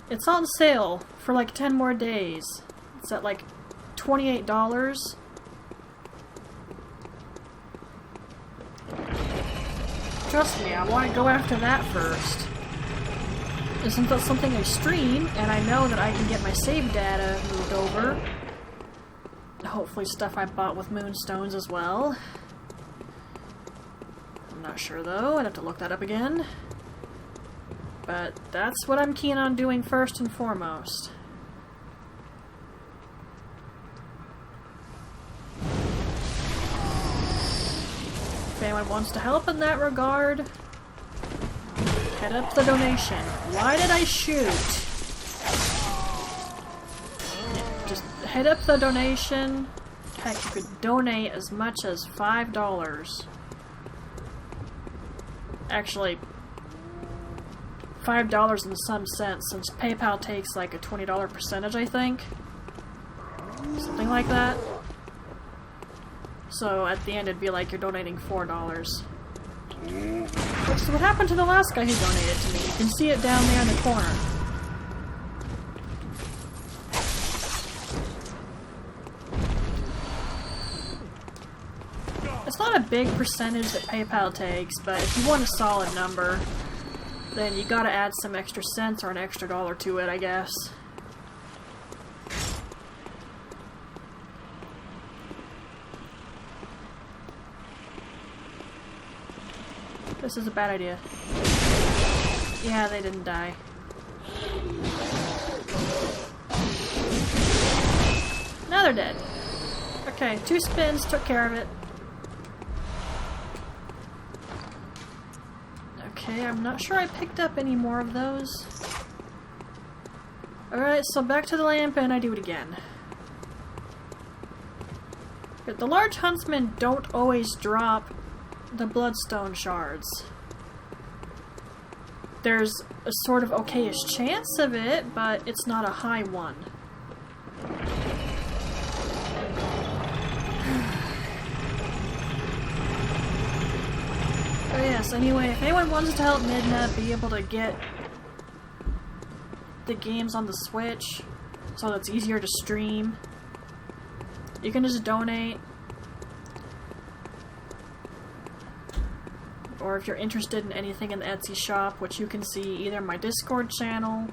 It's on sale for like 10 more days. It's at like $28. Trust me, I want to go after that first. Isn't that something I stream, and I know that I can get my save data moved over. Hopefully stuff I bought with moonstones as well. I'm not sure though, I'd have to look that up again. But that's what I'm keen on doing first and foremost. If anyone wants to help in that regard, head up the donation. Why did I shoot? Just head up the donation. Heck, you could donate as much as $5. Actually, $5 and some cents, since PayPal takes like a $20 percentage, I think. Something like that. So at the end it'd be like you're donating $4. Which is what happened to the last guy who donated to me. You can see it down there in the corner. It's not a big percentage that PayPal takes, but if you want a solid number, then you gotta add some extra cents or an extra dollar to it, I guess. This is a bad idea. Yeah, they didn't die. Now they're dead. Okay, 2 spins took care of it. Okay, I'm not sure I picked up any more of those. Alright, so back to the lamp and I do it again. But the large huntsmen don't always drop the bloodstone shards. There's a sort of okayish chance of it, but it's not a high one. Oh yes, anyway, if anyone wants to help Midna be able to get the games on the Switch so that it's easier to stream, you can just donate. or if you're interested in anything in the Etsy shop, which you can see either my Discord channel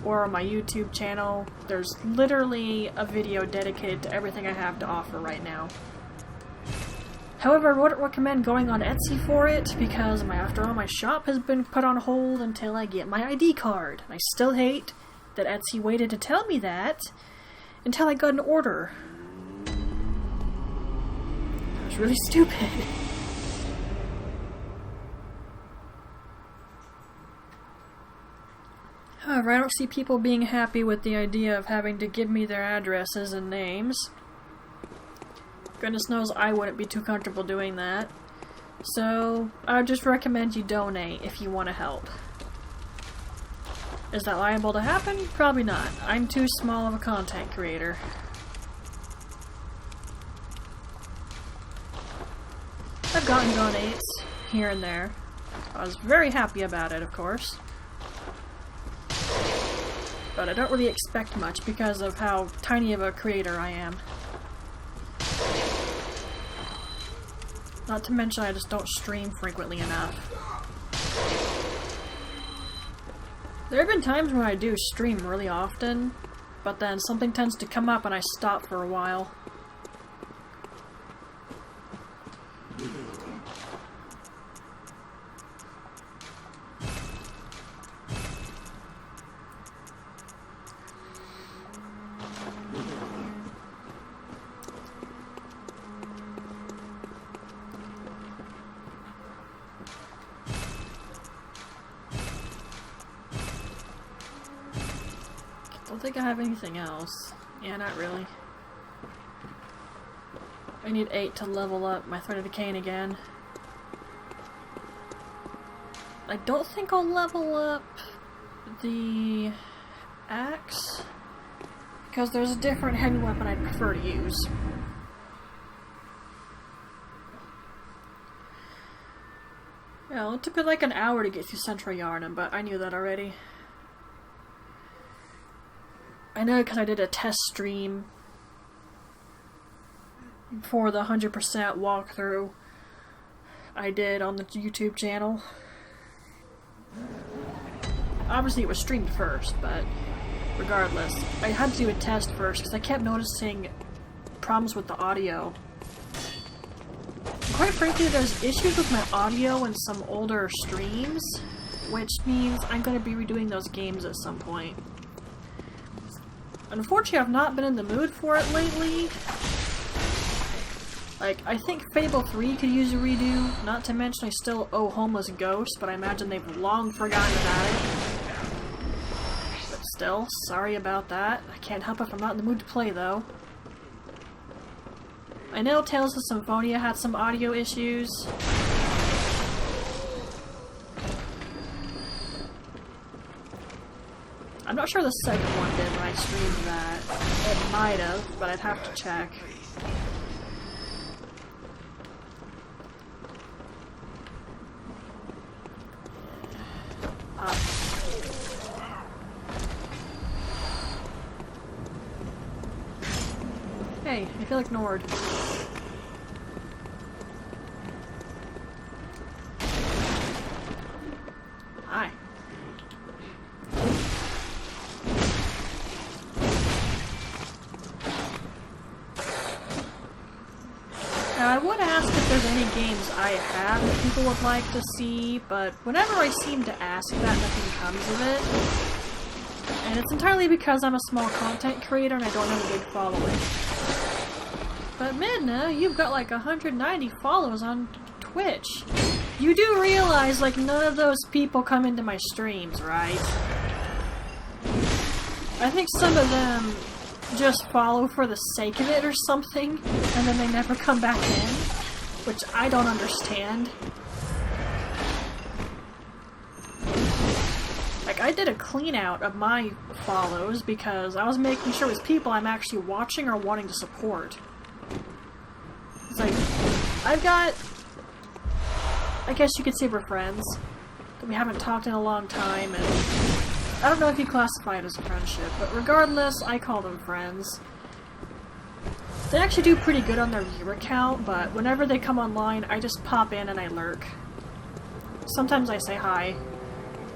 or my YouTube channel, there's literally a video dedicated to everything I have to offer right now. However, I wouldn't recommend going on Etsy for it, because after all, my shop has been put on hold until I get my ID card. I still hate that Etsy waited to tell me that until I got an order. That was really stupid. However, I don't see people being happy with the idea of having to give me their addresses and names. Goodness knows I wouldn't be too comfortable doing that. So, I would just recommend you donate if you want to help. Is that liable to happen? Probably not. I'm too small of a content creator. I've gotten donates here and there. I was very happy about it, of course. But I don't really expect much because of how tiny of a creator I am. Not to mention I just don't stream frequently enough. There have been times when I do stream really often, but then something tends to come up and I stop for a while. I don't think I have anything else. Yeah, not really. I need 8 to level up my Thread of Decay again. I don't think I'll level up the axe, because there's a different heavy weapon I'd prefer to use. Well, it took me like an hour to get through Central Yarnum, but I knew that already. I know because I did a test stream for the 100% walkthrough I did on the YouTube channel. Obviously it was streamed first, but regardless, I had to do a test first because I kept noticing problems with the audio. Quite frankly, there's issues with my audio in some older streams, which means I'm going to be redoing those games at some point. Unfortunately, I've not been in the mood for it lately. Like, I think Fable 3 could use a redo, not to mention I still owe Homeless Ghost, but I imagine they've long forgotten about it. But still, sorry about that. I can't help if I'm not in the mood to play, though. I know Tales of Symphonia had some audio issues. I'm not sure the second one did when I streamed that. It might have, but I'd have to check. Hey, I feel ignored. Hi. Now, I would ask if there's any games I have that people would like to see, but whenever I seem to ask that, nothing comes of it. And it's entirely because I'm a small content creator and I don't have a big following. But Midna, you've got like 190 followers on Twitch. You do realize, like, none of those people come into my streams, right? I think some of them just follow for the sake of it or something, and then they never come back in, which I don't understand. Like, I did a clean out of my follows because I was making sure it was people I'm actually watching or wanting to support. It's like, I've got, I guess you could say we're friends, but we haven't talked in a long time, and I don't know if you classify it as a friendship, but regardless, I call them friends. They actually do pretty good on their viewer count, but whenever they come online, I just pop in and I lurk. sometimes I say hi,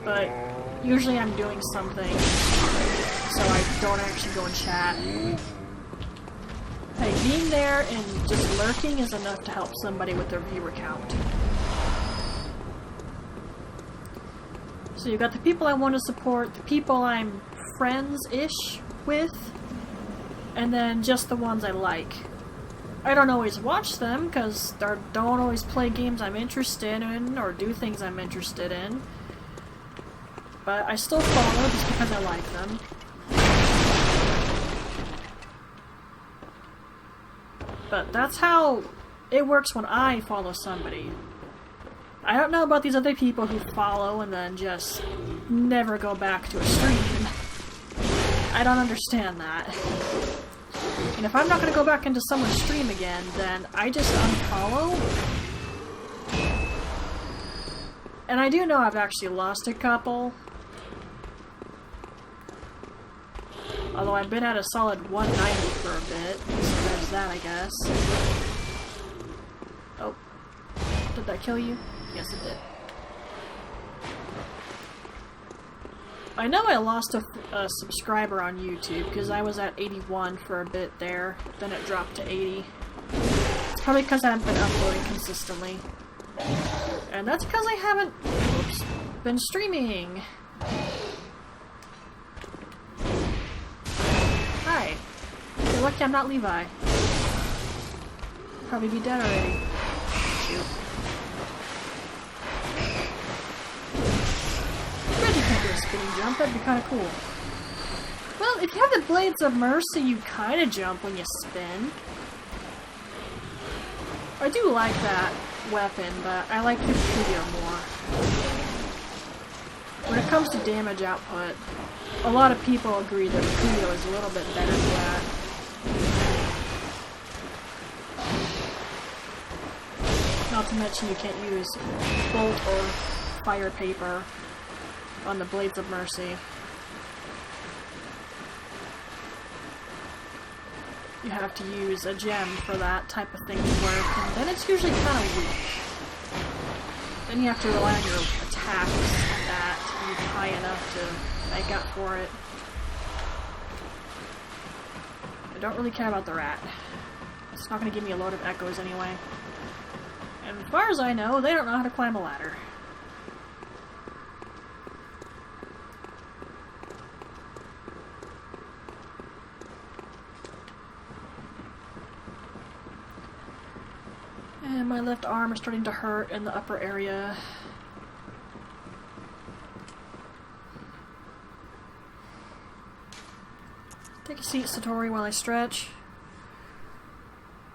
but usually I'm doing something, so I don't actually go and chat. Hey, being there and just lurking is enough to help somebody with their viewer count. So you've got the people I want to support, the people I'm friends-ish with, and then just the ones I like. I don't always watch them, because they don't always play games I'm interested in, or do things I'm interested in. But I still follow just because I like them. But that's how it works when I follow somebody. I don't know about these other people who follow and then just never go back to a stream. I don't understand that. And if I'm not going to go back into someone's stream again, then I just unfollow. And I do know I've actually lost a couple. Although I've been at a solid 190 for a bit, so there's that, I guess. Oh. Did that kill you? Yes, it did. I know I lost a subscriber on YouTube, because I was at 81 for a bit there, then it dropped to 80. It's probably because I haven't been uploading consistently. And that's because I haven't been streaming. Hi. You're lucky I'm not Levi. Probably be dead already. Shoot. Reggie can't do a spinning jump, that'd be kinda cool. Well, if you have the Blades of Mercy, you kinda jump when you spin. I do like that weapon, but I like the Kuyo more. When it comes to damage output, a lot of people agree that Kuyo is a little bit better for that. Not to mention you can't use bolt or fire paper on the Blades of Mercy. You have to use a gem for that type of thing to work, and then it's usually kind of weak. Then you have to rely on your attacks and that to be high enough to make up for it. I don't really care about the rat. It's not going to give me a load of echoes anyway. And as far as I know, they don't know how to climb a ladder. And my left arm is starting to hurt in the upper area. Take a seat, Satori, while I stretch.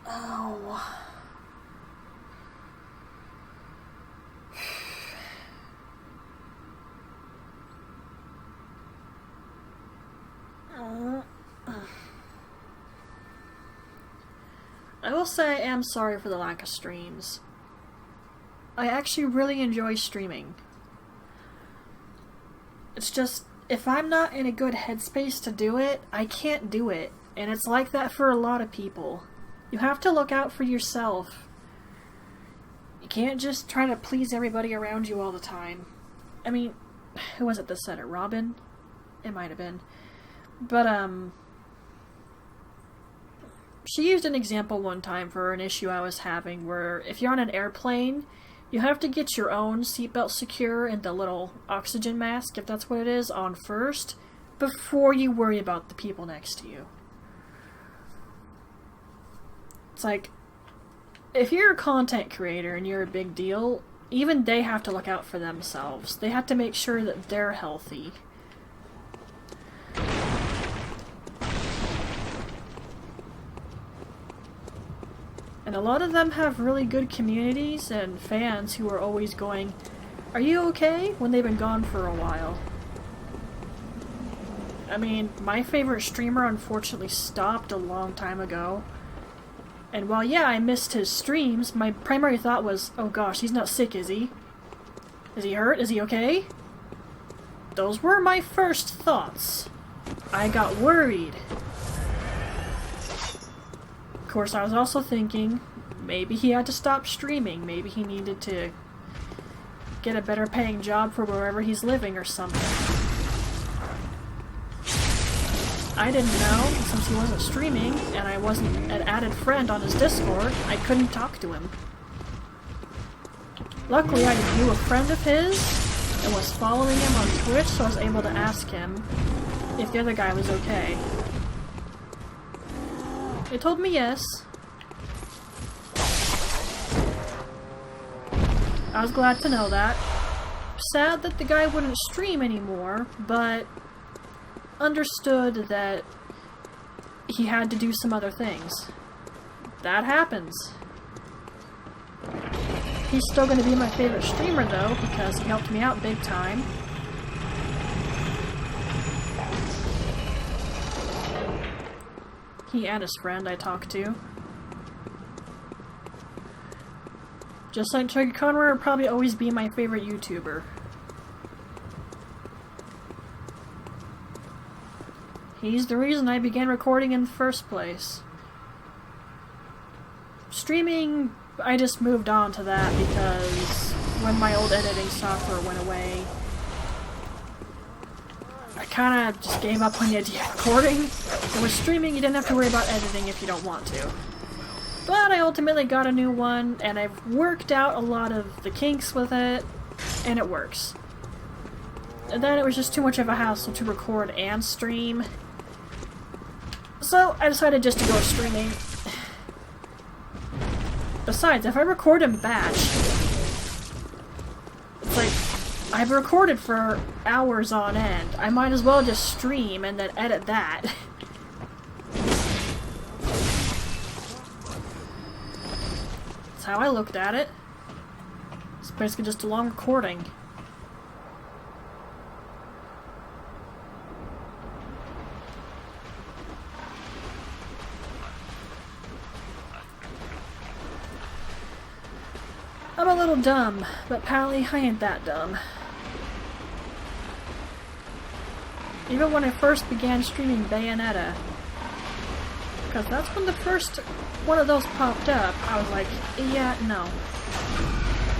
Oh. I will say I am sorry for the lack of streams. I actually really enjoy streaming. It's just, if I'm not in a good headspace to do it, I can't do it. And it's like that for a lot of people. You have to look out for yourself. You can't just try to please everybody around you all the time. I mean, who was it that said it? Robin? It might have been. But, she used an example one time for an issue I was having where if you're on an airplane, you have to get your own seatbelt secure and the little oxygen mask, if that's what it is, on first, before you worry about the people next to you. It's like, if you're a content creator and you're a big deal, even they have to look out for themselves. They have to make sure that they're healthy. And a lot of them have really good communities and fans who are always going, "Are you okay?" when they've been gone for a while. I mean, my favorite streamer unfortunately stopped a long time ago. And while, yeah, I missed his streams, my primary thought was, oh gosh, he's not sick, is he? Is he hurt? Is he okay? Those were my first thoughts. I got worried. Of course, I was also thinking, maybe he had to stop streaming. Maybe he needed to get a better paying job for wherever he's living or something. I didn't know, since he wasn't streaming, and I wasn't an added friend on his Discord, I couldn't talk to him. Luckily, I knew a friend of his, and was following him on Twitch, so I was able to ask him if the other guy was okay. He told me yes. I was glad to know that. Sad that the guy wouldn't stream anymore, but understood that he had to do some other things. That happens. He's still going to be my favorite streamer though, because he helped me out big time. He and his friend I talked to. Just like Chucky Conroy would probably always be my favorite YouTuber. He's the reason I began recording in the first place. Streaming, I just moved on to that because when my old editing software went away, I kinda just gave up on the idea of recording. And with streaming, you didn't have to worry about editing if you don't want to. But I ultimately got a new one, and I've worked out a lot of the kinks with it, and it works. And then it was just too much of a hassle to record and stream. So I decided just to go streaming. Besides, if I record in batch, it's like, I've recorded for hours on end. I might as well just stream and then edit that. That's how I looked at it. It's basically just a long recording. I'm a little dumb, but apparently I ain't that dumb. Even when I first began streaming Bayonetta, because that's when the first one of those popped up, I was like, yeah, no.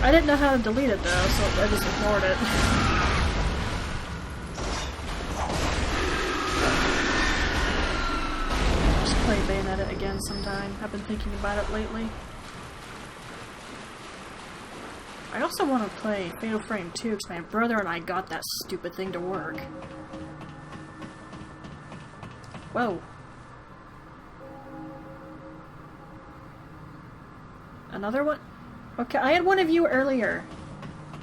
I didn't know how to delete it though, so I just ignored it. Just play Bayonetta again sometime. I've been thinking about it lately. I also want to play Fatal Frame 2 because my brother and I got that stupid thing to work. Whoa. Another one? Okay, I had one of you earlier.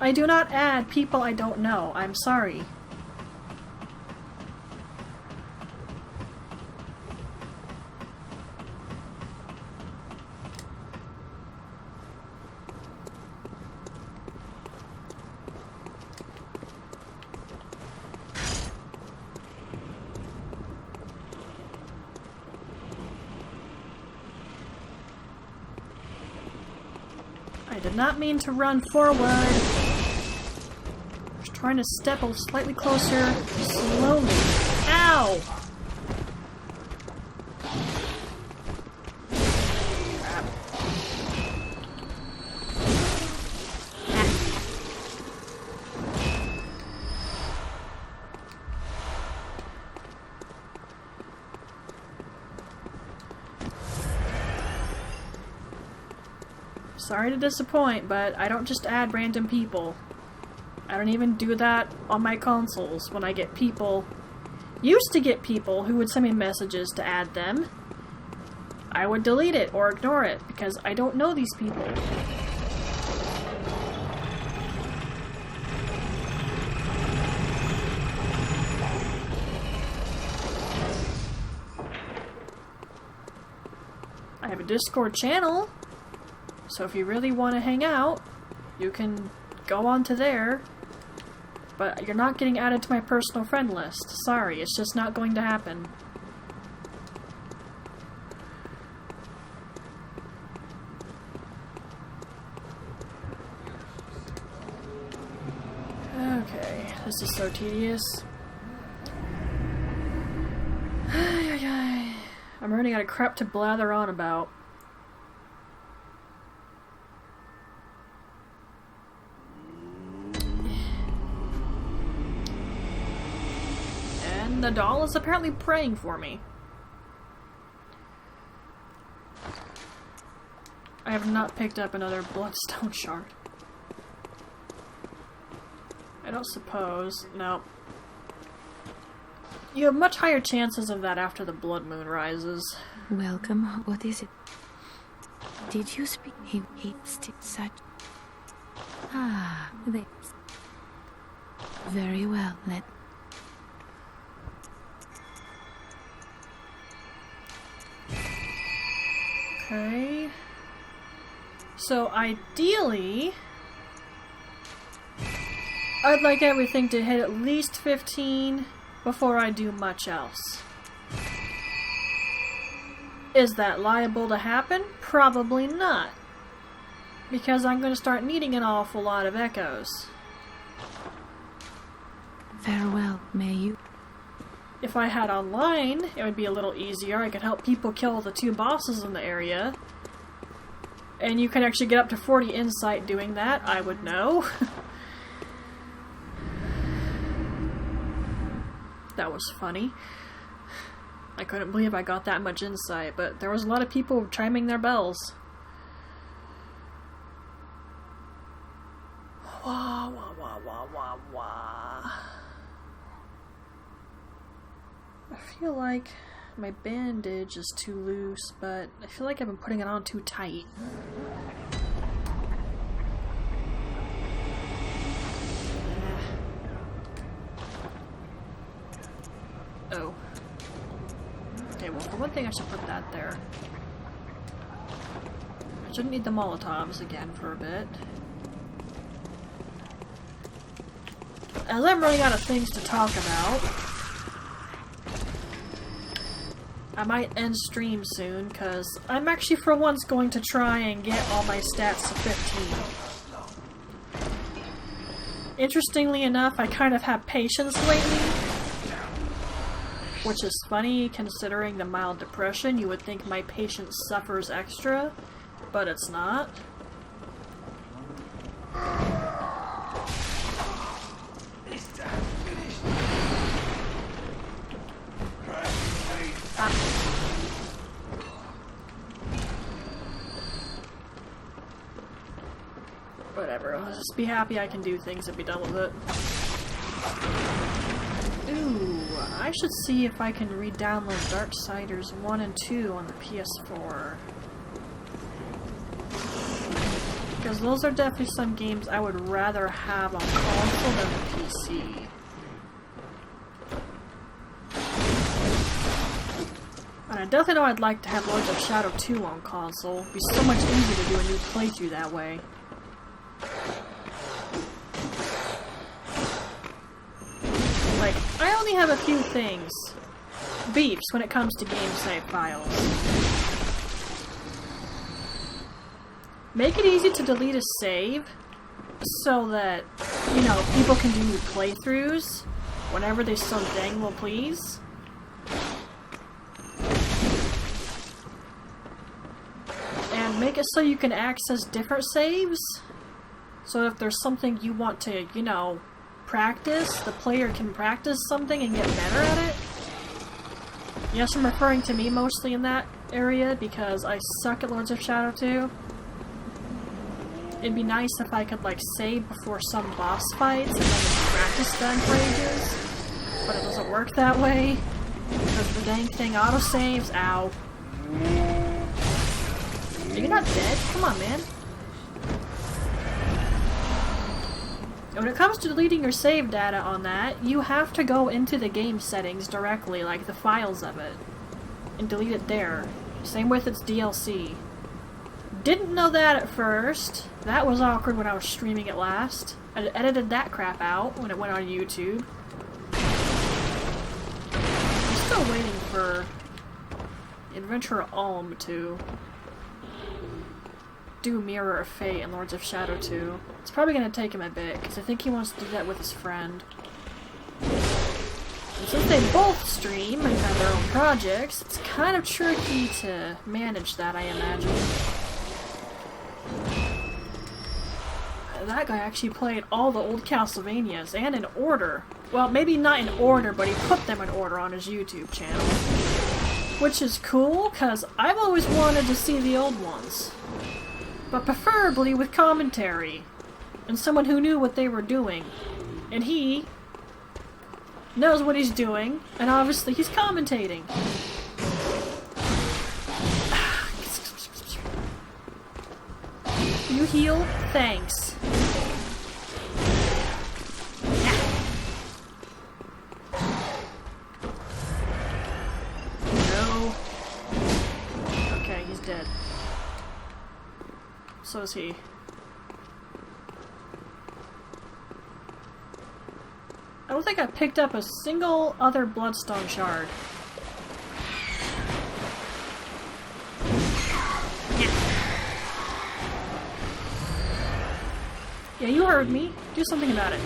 I do not add people I don't know. I'm sorry. I did not mean to run forward. Just trying to step slightly closer, slowly. Ow! Crap. Sorry to disappoint, but I don't just add random people. I don't even do that on my consoles when I get people. Used to get people who would send me messages to add them. I would delete it or ignore it because I don't know these people. I have a Discord channel. So if you really want to hang out, you can go onto there, but you're not getting added to my personal friend list. Sorry, it's just not going to happen. Okay, this is so tedious. I'm running out of crap to blather on about. And the doll is apparently praying for me. I have not picked up another bloodstone shard. I don't suppose. No. You have much higher chances of that after the blood moon rises. Welcome. What is it? Did you speak? He such. Ah, this. Very well. Let. Okay. So ideally, I'd like everything to hit at least 15 before I do much else. Is that liable to happen? Probably not. Because I'm going to start needing an awful lot of echoes. Farewell, may you. If I had online, it would be a little easier. I could help people kill the 2 bosses in the area. And you can actually get up to 40 insight doing that, I would know. That was funny. I couldn't believe I got that much insight, but there was a lot of people chiming their bells. Wah, wah, wah, wah, wah, wah. I feel like my bandage is too loose, but I feel like I've been putting it on too tight. Oh. Okay, well, for one thing, I should put that there. I shouldn't need the Molotovs again for a bit. As I'm running out of things to talk about, I might end stream soon, because I'm actually for once going to try and get all my stats to 15. Interestingly enough, I kind of have patience lately. Which is funny, considering the mild depression. You would think my patience suffers extra, but it's not. Whatever, I'll just be happy I can do things and be done with it. Ooh, I should see if I can re-download Darksiders 1 and 2 on the PS4. Because those are definitely some games I would rather have on console than the PC. And I definitely know I'd like to have Lords of Shadow 2 on console. It'd be so much easier to do a new playthrough that way. Like, I only have a few things. Beefs when it comes to game save files. Make it easy to delete a save so that, you know, people can do new playthroughs whenever they so dang will please. And make it so you can access different saves. So if there's something you want to, you know, practice, the player can practice something and get better at it. Yes, I'm referring to me mostly in that area because I suck at Lords of Shadow 2. It'd be nice if I could, like, save before some boss fights and then just practice them for ages. But it doesn't work that way. Because the dang thing autosaves. Ow. Are you not dead? Come on, man. When it comes to deleting your save data on that, you have to go into the game settings directly, like the files of it, and delete it there. Same with its DLC. Didn't know that at first. That was awkward when I was streaming it last. I edited that crap out when it went on YouTube. I'm still waiting for Adventurer Alm to do Mirror of Fate and Lords of Shadow 2. It's probably going to take him a bit, because I think he wants to do that with his friend. And since they both stream and have their own projects, it's kind of tricky to manage that, I imagine. That guy actually played all the old Castlevanias, and in order. Well, maybe not in order, but he put them in order on his YouTube channel. Which is cool, because I've always wanted to see the old ones. But preferably with commentary. And someone who knew what they were doing. And he knows what he's doing, and obviously he's commentating. You heal? Thanks. No. Okay, he's dead. So is he. I don't think I picked up a single other bloodstone shard. Yeah, you heard me. Do something about it.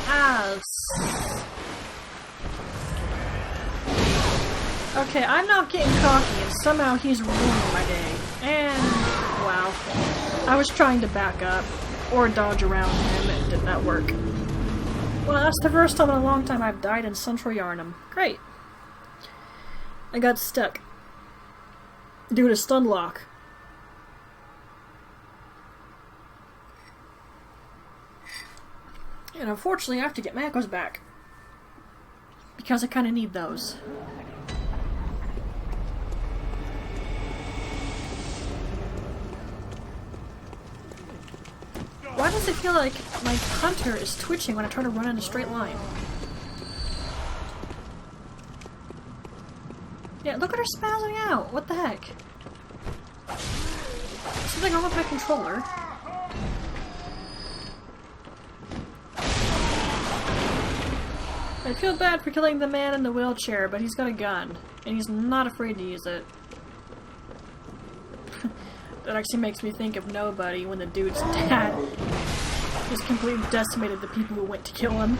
Ah. Okay, I'm not getting cocky, and somehow he's ruining my day. And, wow. I was trying to back up, or dodge around him, and it did not work. Well, that's the first time in a long time I've died in Central Yarnum. Great. I got stuck. Due to stun lock. And unfortunately I have to get macros back. Because I kinda need those. Why does it feel like my hunter is twitching when I try to run in a straight line? Yeah, look at her spazzing out! What the heck? Something wrong with my controller. I feel bad for killing the man in the wheelchair, but he's got a gun. And he's not afraid to use it. That actually makes me think of Nobody when the dude's dad just completely decimated the people who went to kill him.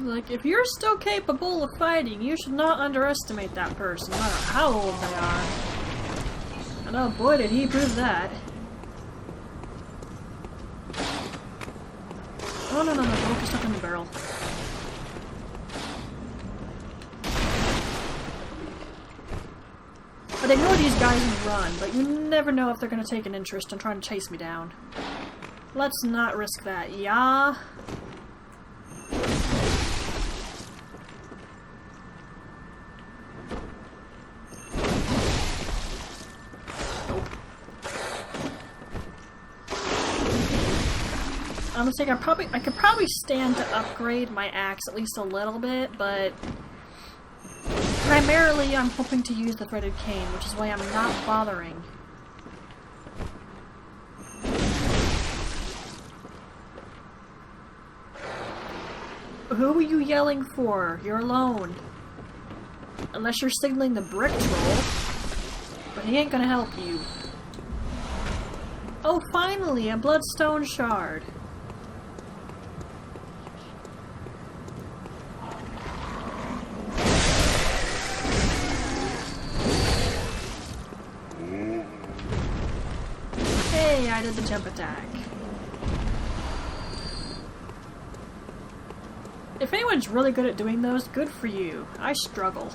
Like, if you're still capable of fighting, you should not underestimate that person, no matter how old they are. And oh boy, did he prove that. Oh no, don't get stuck in the barrel. I'd ignore these guys and run, but you never know if they're gonna take an interest in trying to chase me down. Let's not risk that, yeah? Honestly, I could probably stand to upgrade my axe at least a little bit, but primarily I'm hoping to use the threaded cane, which is why I'm not bothering. Who are you yelling for? You're alone. Unless you're signaling the brick troll, but he ain't gonna help you. Oh, finally, a bloodstone shard. Hey, I did the jump attack. If anyone's really good at doing those, good for you. I struggle.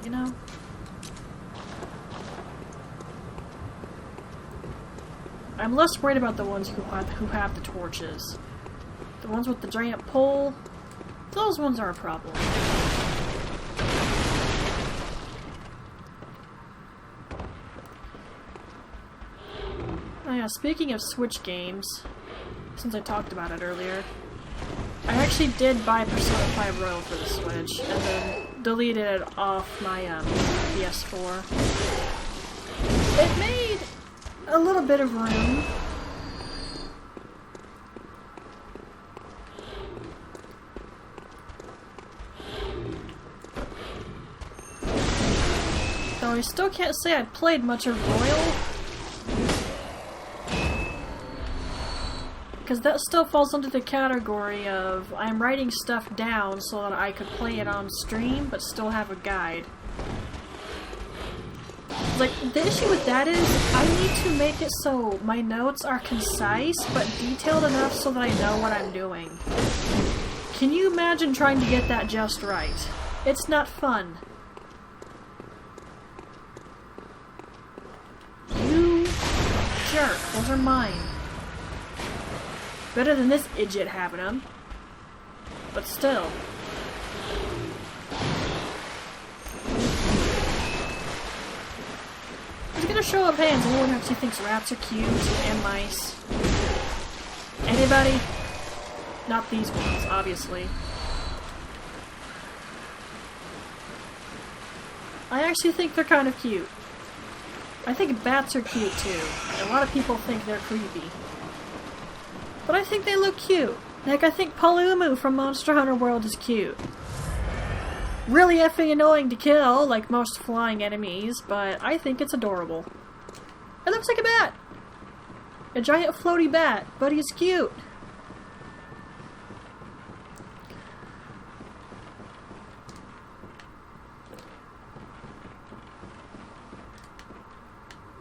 You know? I'm less worried about the ones who have the torches. The ones with the giant pole, those ones are a problem. Oh yeah, speaking of Switch games, since I talked about it earlier, I actually did buy Persona 5 Royal for the Switch, and then deleted it off my PS4. It made a little bit of room. Though I still can't say I played much of Royal. because that still falls under the category of I'm writing stuff down so that I could play it on stream, but still have a guide. Like, the issue with that is, I need to make it so my notes are concise, but detailed enough so that I know what I'm doing. Can you imagine trying to get that just right? It's not fun. You jerk, those are mine. Better than this idiot having them. But still. I'm gonna show up hands. Anyone who actually thinks rats are cute and mice? Anybody? Not these ones, obviously. I actually think they're kind of cute. I think bats are cute too. A lot of people think they're creepy. But I think they look cute. Like, I think Palumu from Monster Hunter World is cute. Really effing annoying to kill, like most flying enemies, but I think it's adorable. It looks like a bat! A giant floaty bat, but he's cute.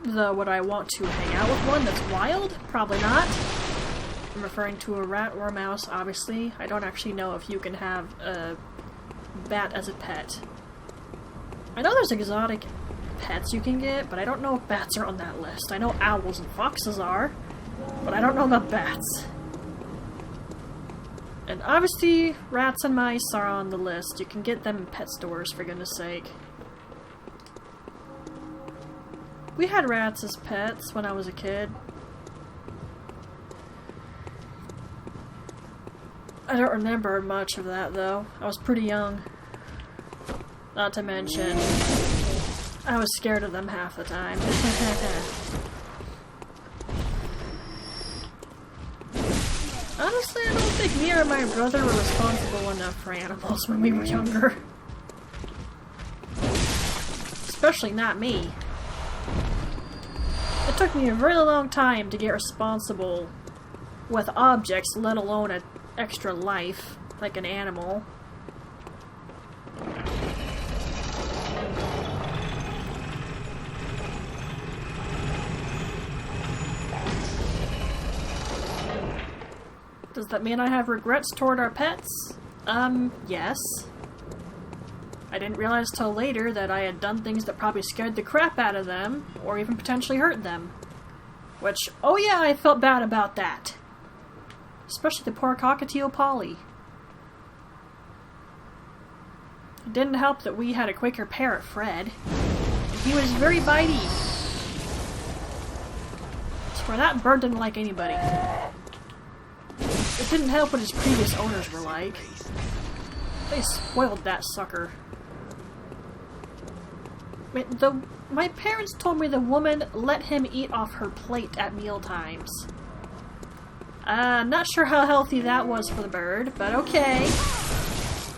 Though, would I want to hang out with one that's wild? Probably not. I'm referring to a rat or a mouse, obviously. I don't actually know if you can have a bat as a pet. I know there's exotic pets you can get, but I don't know if bats are on that list. I know owls and foxes are, but I don't know about bats. And obviously, rats and mice are on the list. You can get them in pet stores, for goodness sake. We had rats as pets when I was a kid. I don't remember much of that, though. I was pretty young. Not to mention, I was scared of them half the time. Honestly, I don't think me or my brother were responsible enough for animals when we were younger. Especially not me. It took me a really long time to get responsible with objects, let alone an extra life, like an animal. Does that mean I have regrets toward our pets? Yes. I didn't realize till later that I had done things that probably scared the crap out of them, or even potentially hurt them. Which, oh yeah, I felt bad about that. Especially the poor cockatiel Polly. It didn't help that we had a Quaker parrot, Fred. He was very bitey. For that bird didn't like anybody. It didn't help what his previous owners were like. They spoiled that sucker. My parents told me the woman let him eat off her plate at mealtimes. Not sure how healthy that was for the bird, but okay.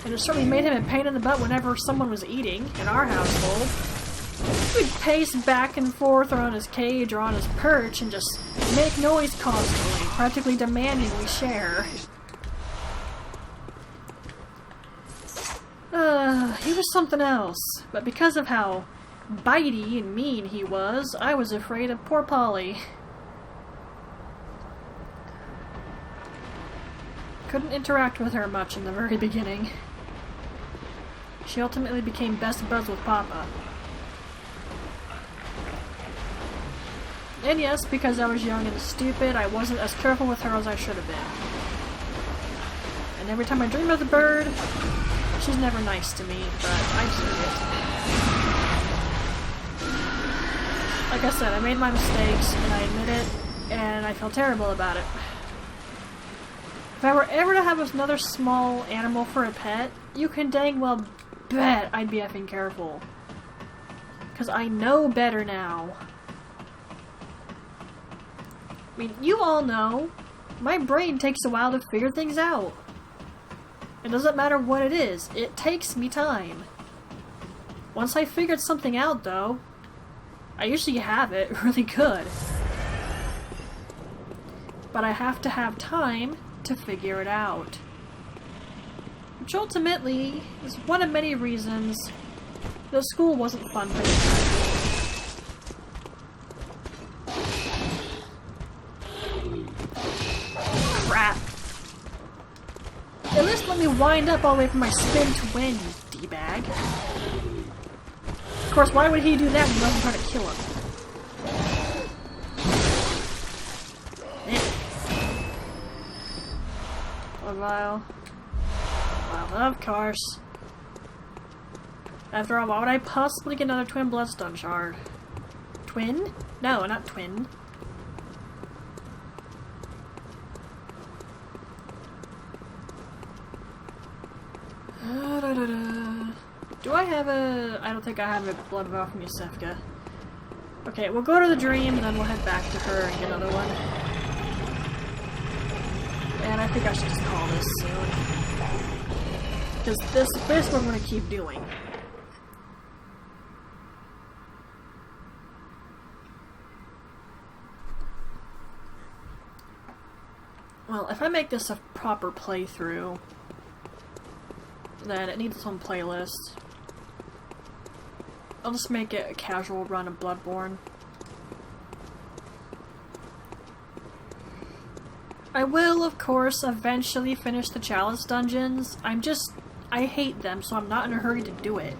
And it certainly made him a pain in the butt whenever someone was eating in our household. He would pace back and forth around his cage or on his perch and just make noise constantly, practically demanding we share. He was something else, but because of how bitey and mean he was, I was afraid of poor Polly. Couldn't interact with her much in the very beginning. She ultimately became best buds with Papa. And yes, because I was young and stupid, I wasn't as careful with her as I should have been. And every time I dream of the bird, she's never nice to me, but I deserve it. Like I said, I made my mistakes, and I admit it, and I feel terrible about it. If I were ever to have another small animal for a pet, you can dang well bet I'd be effing careful. Because I know better now. I mean, you all know, my brain takes a while to figure things out. It doesn't matter what it is, it takes me time. Once I figured something out, though, I usually have it really good. but I have to have time to figure it out. Which ultimately is one of many reasons that school wasn't fun for me. Crap. At least let me wind up all the way from my spin to win, you D-bag. Of course, why would he do that when you wasn't trying to kill him? Well, of course. After all, why would I possibly get another twin bloodstone shard? Twin? No, not twin. Do I have a... I don't think I have a blood vow from Yusefka. Okay, we'll go to the dream, and then we'll head back to her and get another one. And I think I should just call this soon. Because this is what I'm going to keep doing. Well, if I make this a proper playthrough, then it needs its own playlist. I'll just make it a casual run of Bloodborne. I will, of course, eventually finish the Chalice dungeons. I hate them, so I'm not in a hurry to do it.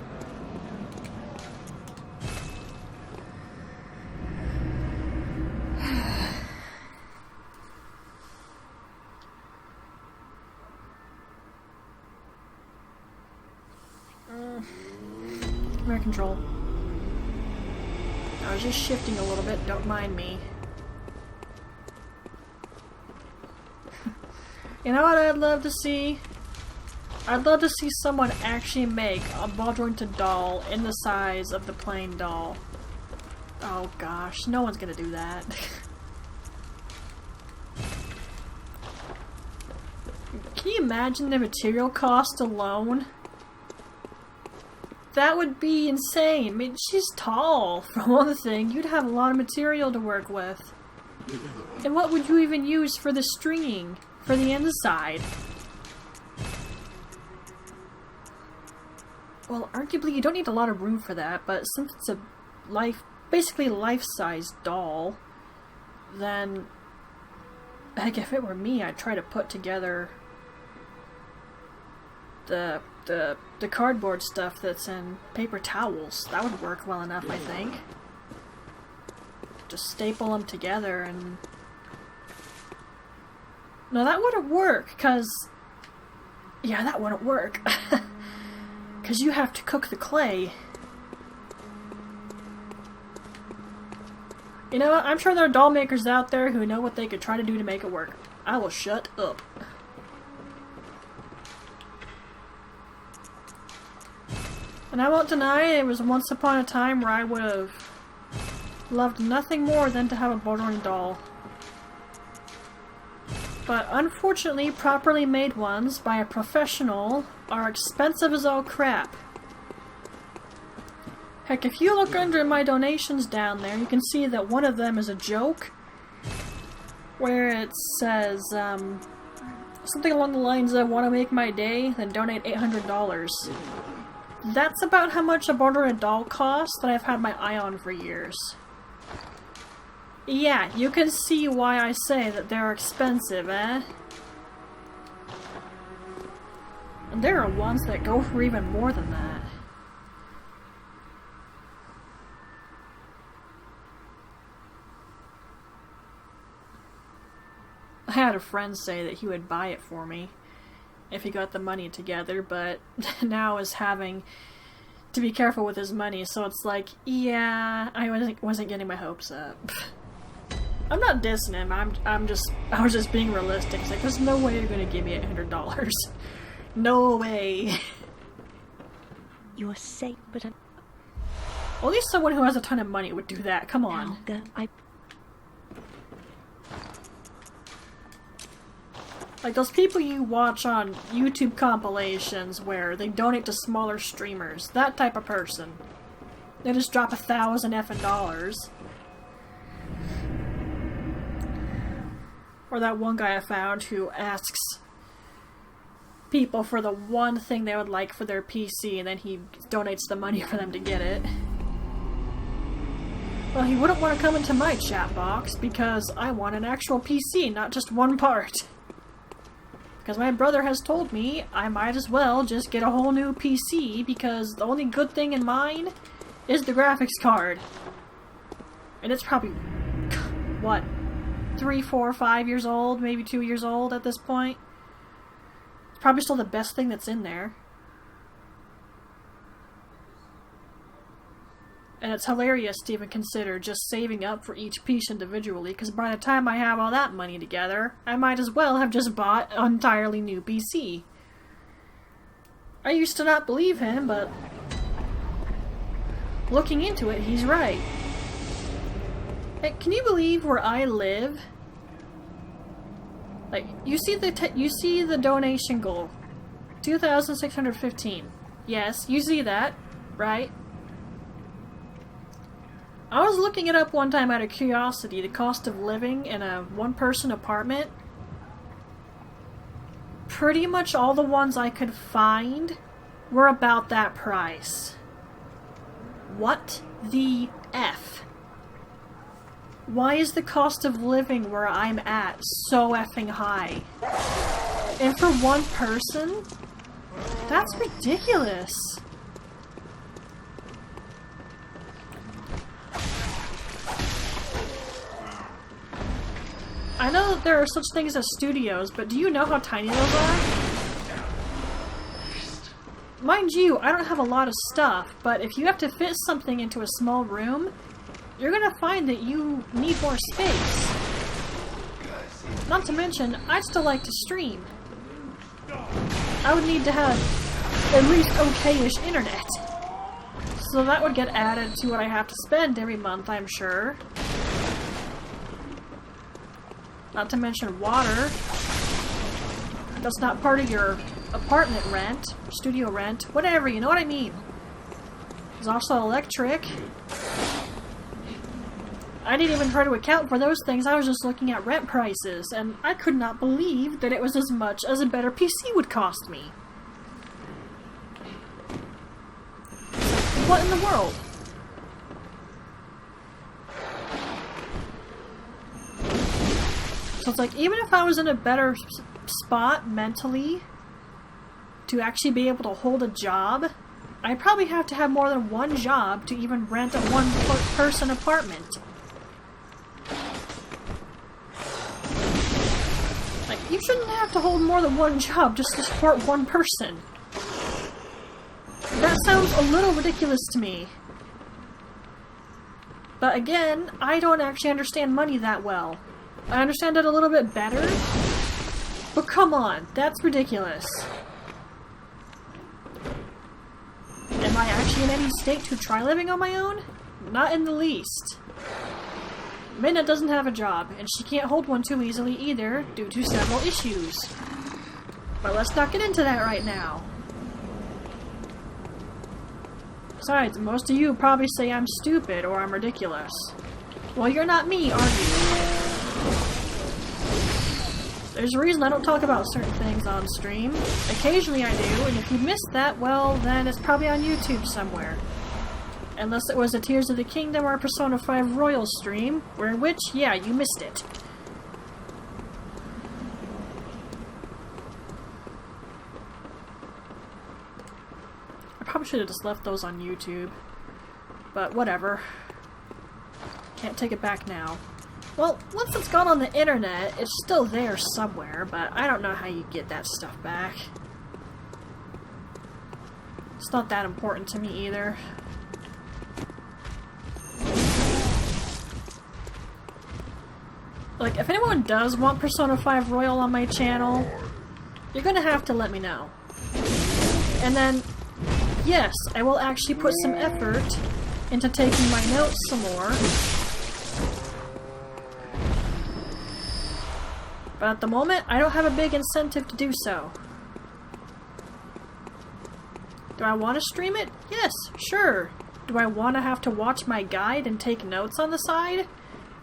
Remote control. I was just shifting a little bit, don't mind me. You know what I'd love to see? I'd love to see someone actually make a ball-jointed doll in the size of the plain doll. Oh gosh, no one's gonna do that. Can you imagine the material cost alone? That would be insane. I mean, she's tall, for one thing. You'd have a lot of material to work with. And what would you even use for the stringing? For the inside? Well, arguably you don't need a lot of room for that, but since it's a basically life-size doll, then, heck, if it were me, I'd try to put together the cardboard stuff that's in paper towels. That would work well enough, I think. Just staple them together and... No, that wouldn't work, because... Yeah, that wouldn't work. Because you have to cook the clay. You know what? I'm sure there are doll makers out there who know what they could try to do to make it work. I will shut up. And I won't deny it was once upon a time where I would have loved nothing more than to have a Bloodborne doll. But unfortunately, properly made ones by a professional are expensive as all crap. Heck, if you look under my donations down there, you can see that one of them is a joke, where it says, something along the lines of, "Want to make my day? Then donate $800. That's about how much a Bloodborne doll costs that I've had my eye on for years. Yeah, you can see why I say that they're expensive, eh? And there are ones that go for even more than that. I had a friend say that he would buy it for me if he got the money together, but now is having to be careful with his money, so it's like, yeah, I wasn't getting my hopes up. I'm not dissing him, I was just being realistic. It's like, there's no way you're gonna give me $800. No way. You're safe, but I'm... Well, at least someone who has a ton of money would do that, come on. Like those people you watch on YouTube compilations where they donate to smaller streamers. That type of person. They just drop $1,000 effing dollars. Or that one guy I found who asks people for the one thing they would like for their PC, and then he donates the money for them to get it. Well, he wouldn't want to come into my chat box because I want an actual PC, not just one part. Because my brother has told me I might as well just get a whole new PC because the only good thing in mine is the graphics card. And it's probably, what, 3, 4, 5 years old, maybe 2 years old at this point. It's probably still the best thing that's in there. And it's hilarious to even consider just saving up for each piece individually, because by the time I have all that money together, I might as well have just bought an entirely new PC. I used to not believe him, but looking into it, he's right. Hey, can you believe where I live? Like, you see the donation goal, 2,615. Yes, you see that, right? I was looking it up one time out of curiosity, the cost of living in a one-person apartment. Pretty much all the ones I could find were about that price. What the F? Why is the cost of living where I'm at so effing high? And for one person? That's ridiculous. I know that there are such things as studios, but do you know how tiny those are? Mind you, I don't have a lot of stuff, but if you have to fit something into a small room, you're gonna find that you need more space. Not to mention, I'd still like to stream. I would need to have at least okay-ish internet. So that would get added to what I have to spend every month, I'm sure. Not to mention water. That's not part of your apartment rent, or studio rent, whatever, you know what I mean. There's also electric. I didn't even try to account for those things, I was just looking at rent prices, and I could not believe that it was as much as a better PC would cost me. What in the world? So it's like, even if I was in a better spot mentally to actually be able to hold a job, I'd probably have to have more than one job to even rent a one-person apartment. Like, you shouldn't have to hold more than one job just to support one person. That sounds a little ridiculous to me. But again, I don't actually understand money that well. I understand it a little bit better, but come on, that's ridiculous. Am I actually in any state to try living on my own? Not in the least. Minna doesn't have a job, and she can't hold one too easily either, due to several issues. But let's not get into that right now. Besides, most of you probably say I'm stupid or I'm ridiculous. Well, you're not me, are you? There's a reason I don't talk about certain things on stream. Occasionally I do, and if you missed that, well, then it's probably on YouTube somewhere. Unless it was a Tears of the Kingdom or a Persona 5 Royal stream, in which, yeah, you missed it. I probably should have just left those on YouTube. But whatever. Can't take it back now. Well, once it's gone on the internet, it's still there somewhere, but I don't know how you get that stuff back. It's not that important to me either. Like, if anyone does want Persona 5 Royal on my channel, you're gonna have to let me know. And then, yes, I will actually put some effort into taking my notes some more. But at the moment, I don't have a big incentive to do so. Do I want to stream it? Yes, sure. Do I want to have to watch my guide and take notes on the side?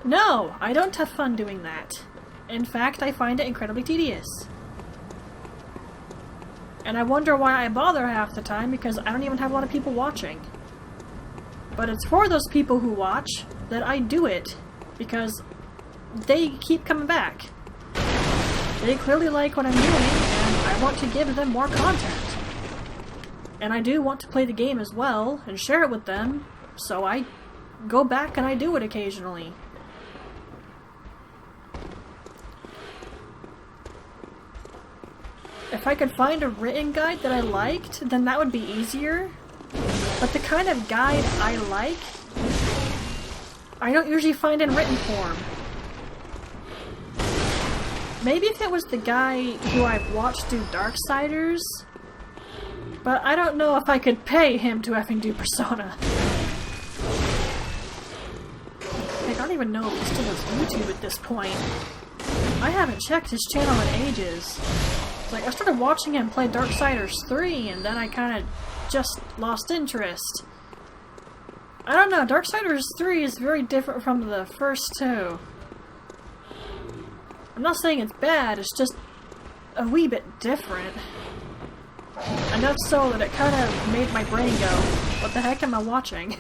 No, I don't have fun doing that. In fact, I find it incredibly tedious. And I wonder why I bother half the time, because I don't even have a lot of people watching. But it's for those people who watch that I do it, because they keep coming back. They clearly like what I'm doing, and I want to give them more content. And I do want to play the game as well, and share it with them, so I go back and I do it occasionally. If I could find a written guide that I liked, then that would be easier. But the kind of guide I like, I don't usually find in written form. Maybe if it was the guy who I've watched do Darksiders, but I don't know if I could pay him to effing do Persona. I don't even know if he still has YouTube at this point. I haven't checked his channel in ages. It's like, I started watching him play Darksiders 3, and then I kind of just lost interest. I don't know, Darksiders 3 is very different from the first two. I'm not saying it's bad, it's just a wee bit different. Enough so that it kind of made my brain go, what the heck am I watching?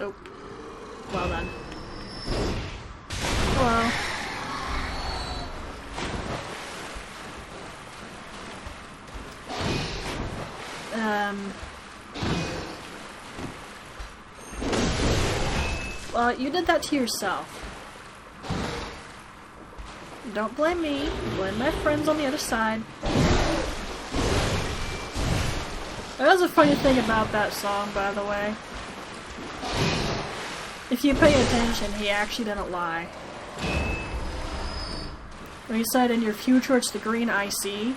Oh. Well done. Hello. Well, you did that to yourself. Don't blame me. Blame my friends on the other side. That was a funny thing about that song, by the way. If you pay attention, he actually didn't lie. When he said, in your future it's the green IC,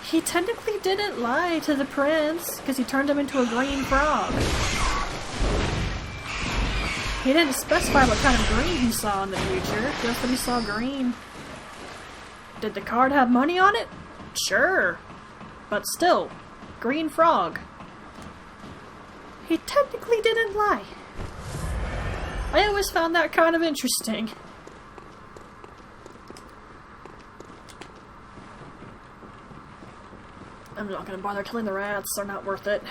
he technically didn't lie to the prince, because he turned him into a green frog. He didn't specify what kind of green he saw in the future, just that he saw green. Did the card have money on it? Sure. But still, green frog. He technically didn't lie. I always found that kind of interesting. I'm not gonna bother killing the rats, they're not worth it.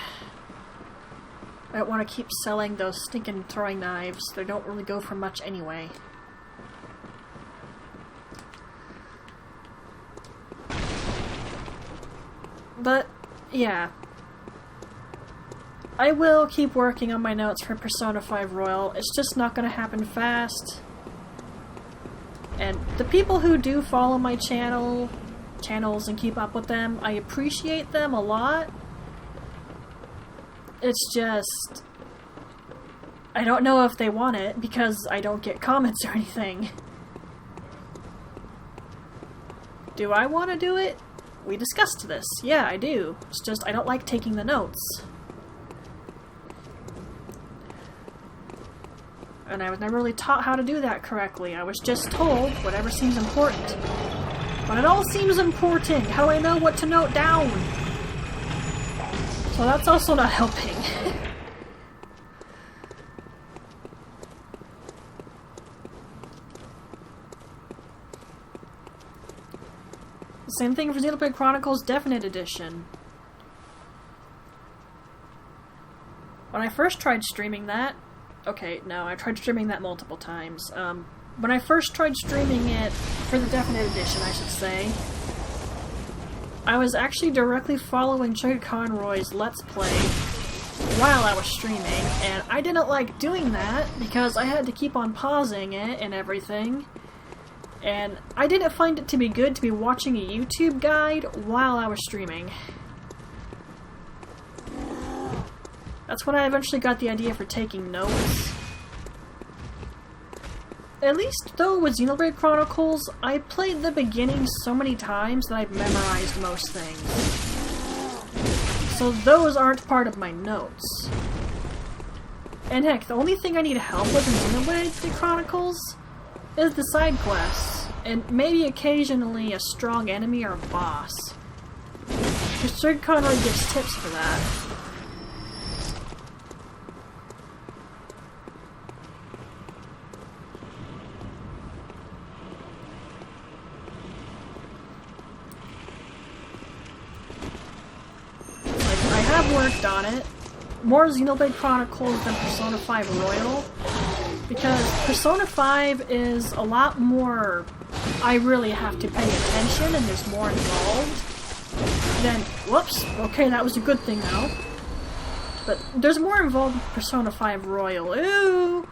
I don't want to keep selling those stinking throwing knives, they don't really go for much anyway. But, yeah. I will keep working on my notes for Persona 5 Royal, it's just not gonna happen fast. And the people who do follow my channels and keep up with them, I appreciate them a lot. It's just, I don't know if they want it because I don't get comments or anything. Do I want to do it? We discussed this. Yeah, I do. It's just I don't like taking the notes. And I was never really taught how to do that correctly. I was just told whatever seems important. But it all seems important. How do I know what to note down? So that's also not helping. Same thing for Xenoblade Chronicles Definite Edition. When I first tried streaming that... Okay, no, I tried streaming that multiple times. When I first tried streaming it, for the Definite Edition, I should say, I was actually directly following Chuck Conroy's Let's Play while I was streaming, and I didn't like doing that because I had to keep on pausing it and everything, and I didn't find it to be good to be watching a YouTube guide while I was streaming. That's when I eventually got the idea for taking notes. At least, though, with Xenoblade Chronicles, I played the beginning so many times that I've memorized most things. So those aren't part of my notes. And heck, the only thing I need help with in Xenoblade Chronicles is the side quests, and maybe occasionally a strong enemy or a boss. Because Sir Conroy gives tips for that. have worked on it. More Xenoblade Chronicles than Persona 5 Royal. Because Persona 5 is a lot more... I really have to pay attention and there's more involved. Then, whoops, okay, that was a good thing though. But there's more involved with Persona 5 Royal. Ooh!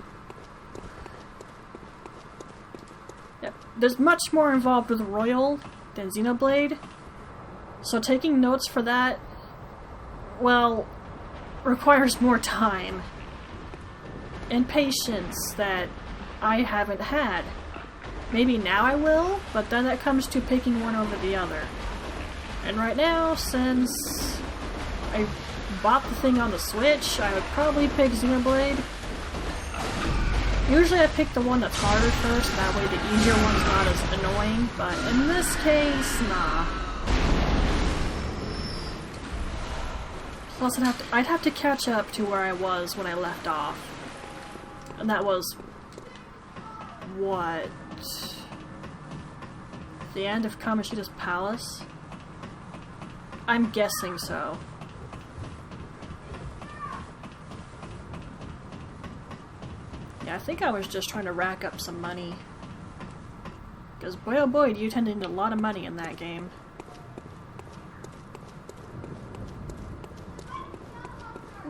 Yeah, there's much more involved with Royal than Xenoblade. So taking notes for that, well, requires more time. And patience that I haven't had. Maybe now I will, but then that comes to picking one over the other. And right now, since I bought the thing on the Switch, I would probably pick Xenoblade. Usually I pick the one that's harder first, that way the easier one's not as annoying, but in this case, nah. Plus I'd have to catch up to where I was when I left off. And that was... what? The end of Kamoshida's palace? I'm guessing so. Yeah, I think I was just trying to rack up some money. Because boy oh boy, do you tend to need a lot of money in that game.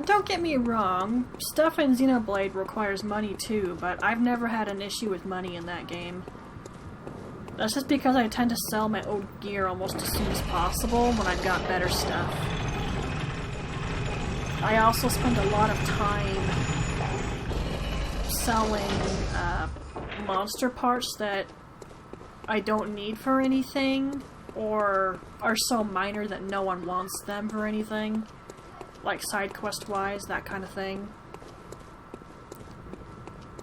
Don't get me wrong, stuff in Xenoblade requires money too, but I've never had an issue with money in that game. That's just because I tend to sell my old gear almost as soon as possible when I've got better stuff. I also spend a lot of time selling monster parts that I don't need for anything, or are so minor that no one wants them for anything. Like side quest wise, that kind of thing.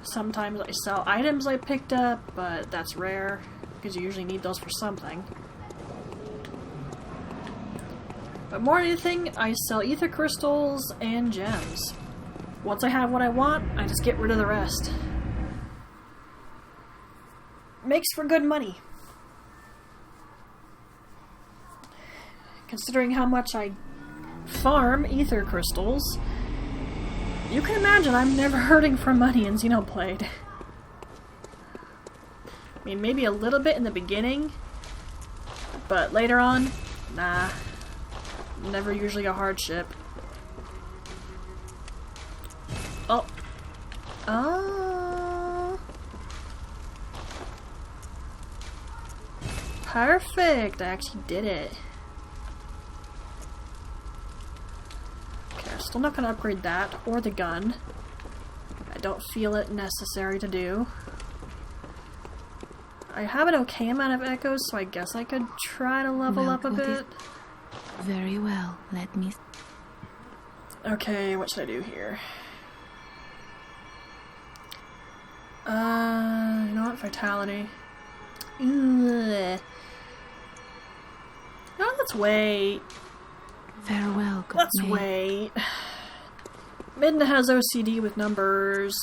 Sometimes I sell items I picked up, but that's rare, because you usually need those for something. But more than anything, I sell ether crystals and gems. Once I have what I want, I just get rid of the rest. Makes for good money. Considering how much I farm ether crystals, you can imagine I'm never hurting for money in Xenoblade. I mean, maybe a little bit in the beginning, but later on, nah. Never usually a hardship. Oh. Oh. Perfect! I actually did it. Still not going to upgrade that, or the gun. I don't feel it necessary to do. I have an okay amount of echoes, so I guess I could try to level up a bit. Very well, let me... Okay, what should I do here? You know what? Vitality. Ugh. No, let's wait. Farewell, good Let's maid. wait. Midna has OCD with numbers.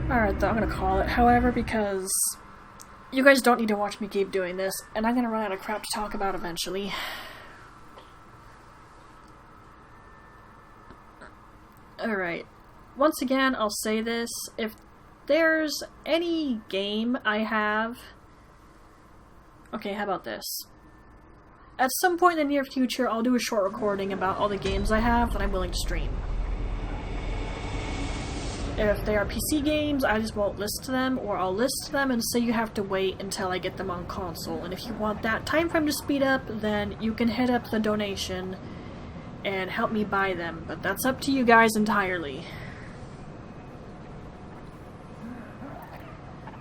Alright, I'm gonna call it, however, because you guys don't need to watch me keep doing this, and I'm gonna run out of crap to talk about eventually. Alright. Once again, I'll say this. If there's any game I have... Okay, how about this? At some point in the near future, I'll do a short recording about all the games I have that I'm willing to stream. If they are PC games, I just won't list them, or I'll list them and say you have to wait until I get them on console. And if you want that time frame to speed up, then you can hit up the donation and help me buy them. But that's up to you guys entirely.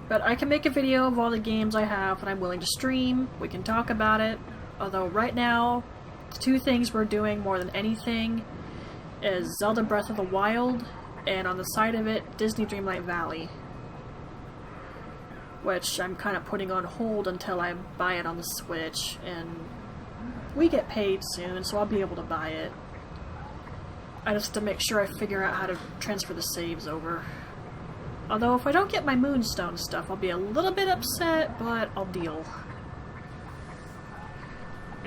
But I can make a video of all the games I have that I'm willing to stream. We can talk about it. Although right now, the two things we're doing more than anything is Zelda Breath of the Wild, and on the side of it, Disney Dreamlight Valley. Which I'm kind of putting on hold until I buy it on the Switch, and we get paid soon, so I'll be able to buy it. I just have to make sure I figure out how to transfer the saves over. Although if I don't get my Moonstone stuff, I'll be a little bit upset, but I'll deal.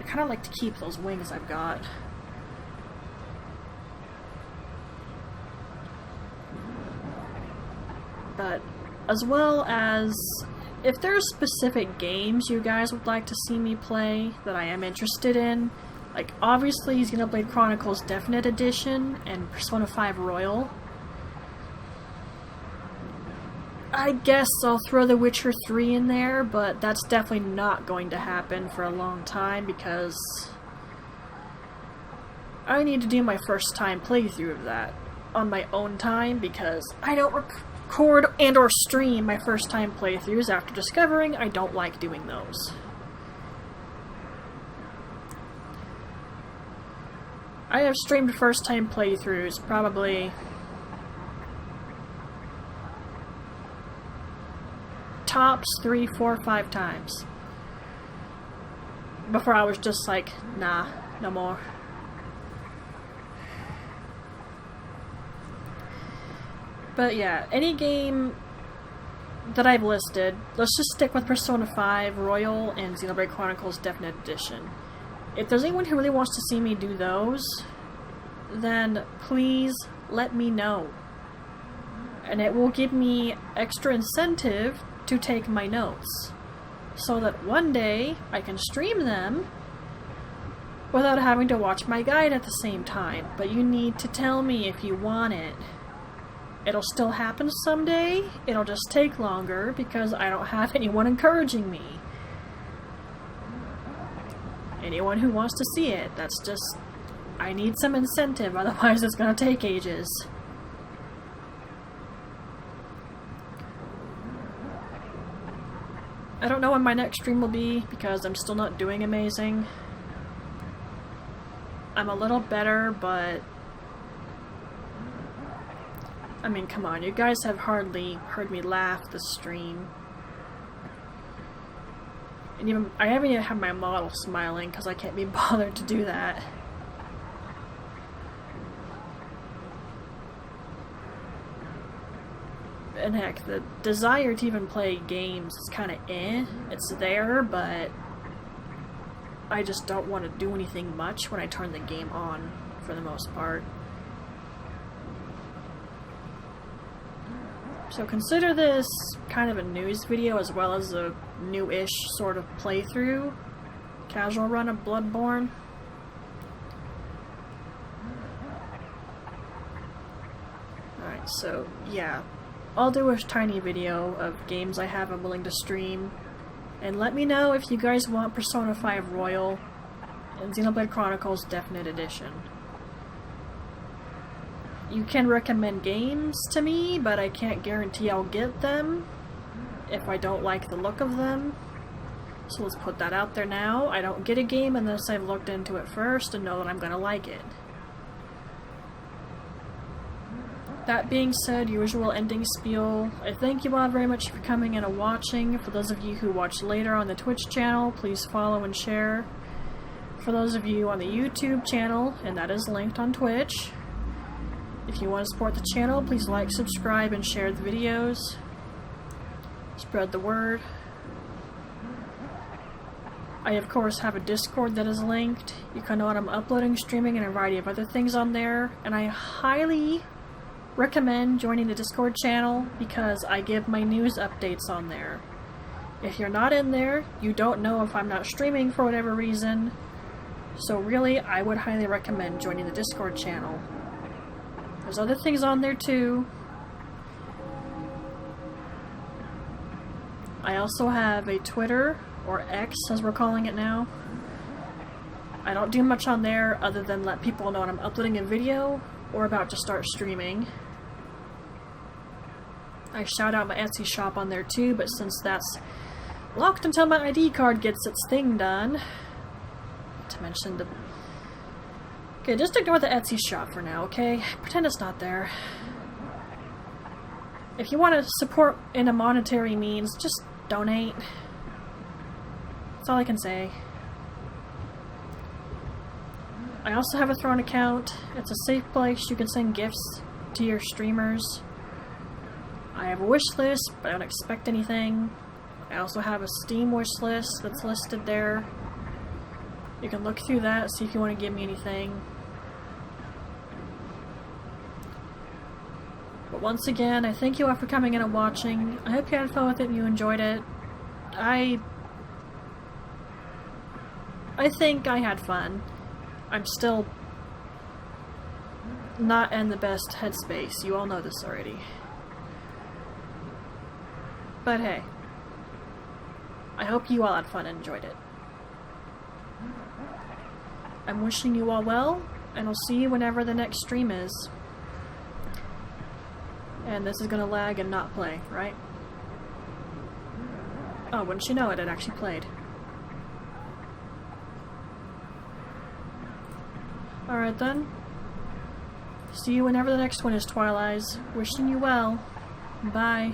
I kind of like to keep those wings I've got. But as well as if there's specific games you guys would like to see me play that I am interested in, like obviously Xenoblade Chronicles Definite Edition and Persona 5 Royal. I guess I'll throw The Witcher 3 in there, but that's definitely not going to happen for a long time because I need to do my first time playthrough of that on my own time because I don't record and or stream my first time playthroughs after discovering I don't like doing those. I have streamed first time playthroughs probably tops 3, 4, 5 times before I was just like, nah, no more. But yeah, any game that I've listed, let's just stick with Persona 5 Royal and Xenoblade Chronicles Definite Edition. If there's anyone who really wants to see me do those, then please let me know. And it will give me extra incentive to take my notes, so that one day I can stream them without having to watch my guide at the same time. But you need to tell me if you want it. It'll still happen someday, it'll just take longer because I don't have anyone encouraging me. Anyone who wants to see it, that's just... I need some incentive, otherwise it's gonna take ages. I don't know when my next stream will be because I'm still not doing amazing. I'm a little better, but... I mean, come on, you guys have hardly heard me laugh this stream. And even, I haven't even had my model smiling because I can't be bothered to do that. And heck, the desire to even play games is kind of eh. It's there, but I just don't want to do anything much when I turn the game on, for the most part. So consider this kind of a news video as well as a new-ish sort of playthrough. Casual run of Bloodborne. Alright, so yeah. I'll do a tiny video of games I have I'm willing to stream. And let me know if you guys want Persona 5 Royal and Xenoblade Chronicles Definite Edition. You can recommend games to me, but I can't guarantee I'll get them if I don't like the look of them. So let's put that out there now. I don't get a game unless I've looked into it first and know that I'm gonna like it. That being said, usual ending spiel. I thank you all very much for coming in and watching. For those of you who watch later on the Twitch channel, please follow and share. For those of you on the YouTube channel, and that is linked on Twitch, if you want to support the channel, please like, subscribe, and share the videos. Spread the word. I, of course, have a Discord that is linked. You can know what I'm uploading, streaming, and a variety of other things on there. And I highly recommend joining the Discord channel because I give my news updates on there. If you're not in there, you don't know if I'm not streaming for whatever reason. So really, I would highly recommend joining the Discord channel. There's other things on there too. I also have a Twitter, or X as we're calling it now. I don't do much on there other than let people know when I'm uploading a video or about to start streaming. I shout out my Etsy shop on there too, but since that's locked until my ID card gets its thing done, not to mention the... Okay, just ignore the Etsy shop for now, okay? Pretend it's not there. If you want to support in a monetary means, just donate. That's all I can say. I also have a Throne account. It's a safe place you can send gifts to your streamers. I have a wish list, but I don't expect anything. I also have a Steam wish list that's listed there. You can look through that, see if you want to give me anything. But once again, I thank you all for coming in and watching. I hope you had fun with it and you enjoyed it. I think I had fun. I'm still not in the best headspace. You all know this already. But hey, I hope you all had fun and enjoyed it. I'm wishing you all well, and I'll see you whenever the next stream is. And this is gonna lag and not play, right? Oh, wouldn't you know it, it actually played. Alright then. See you whenever the next one is, Twilight. Wishing you well. Bye.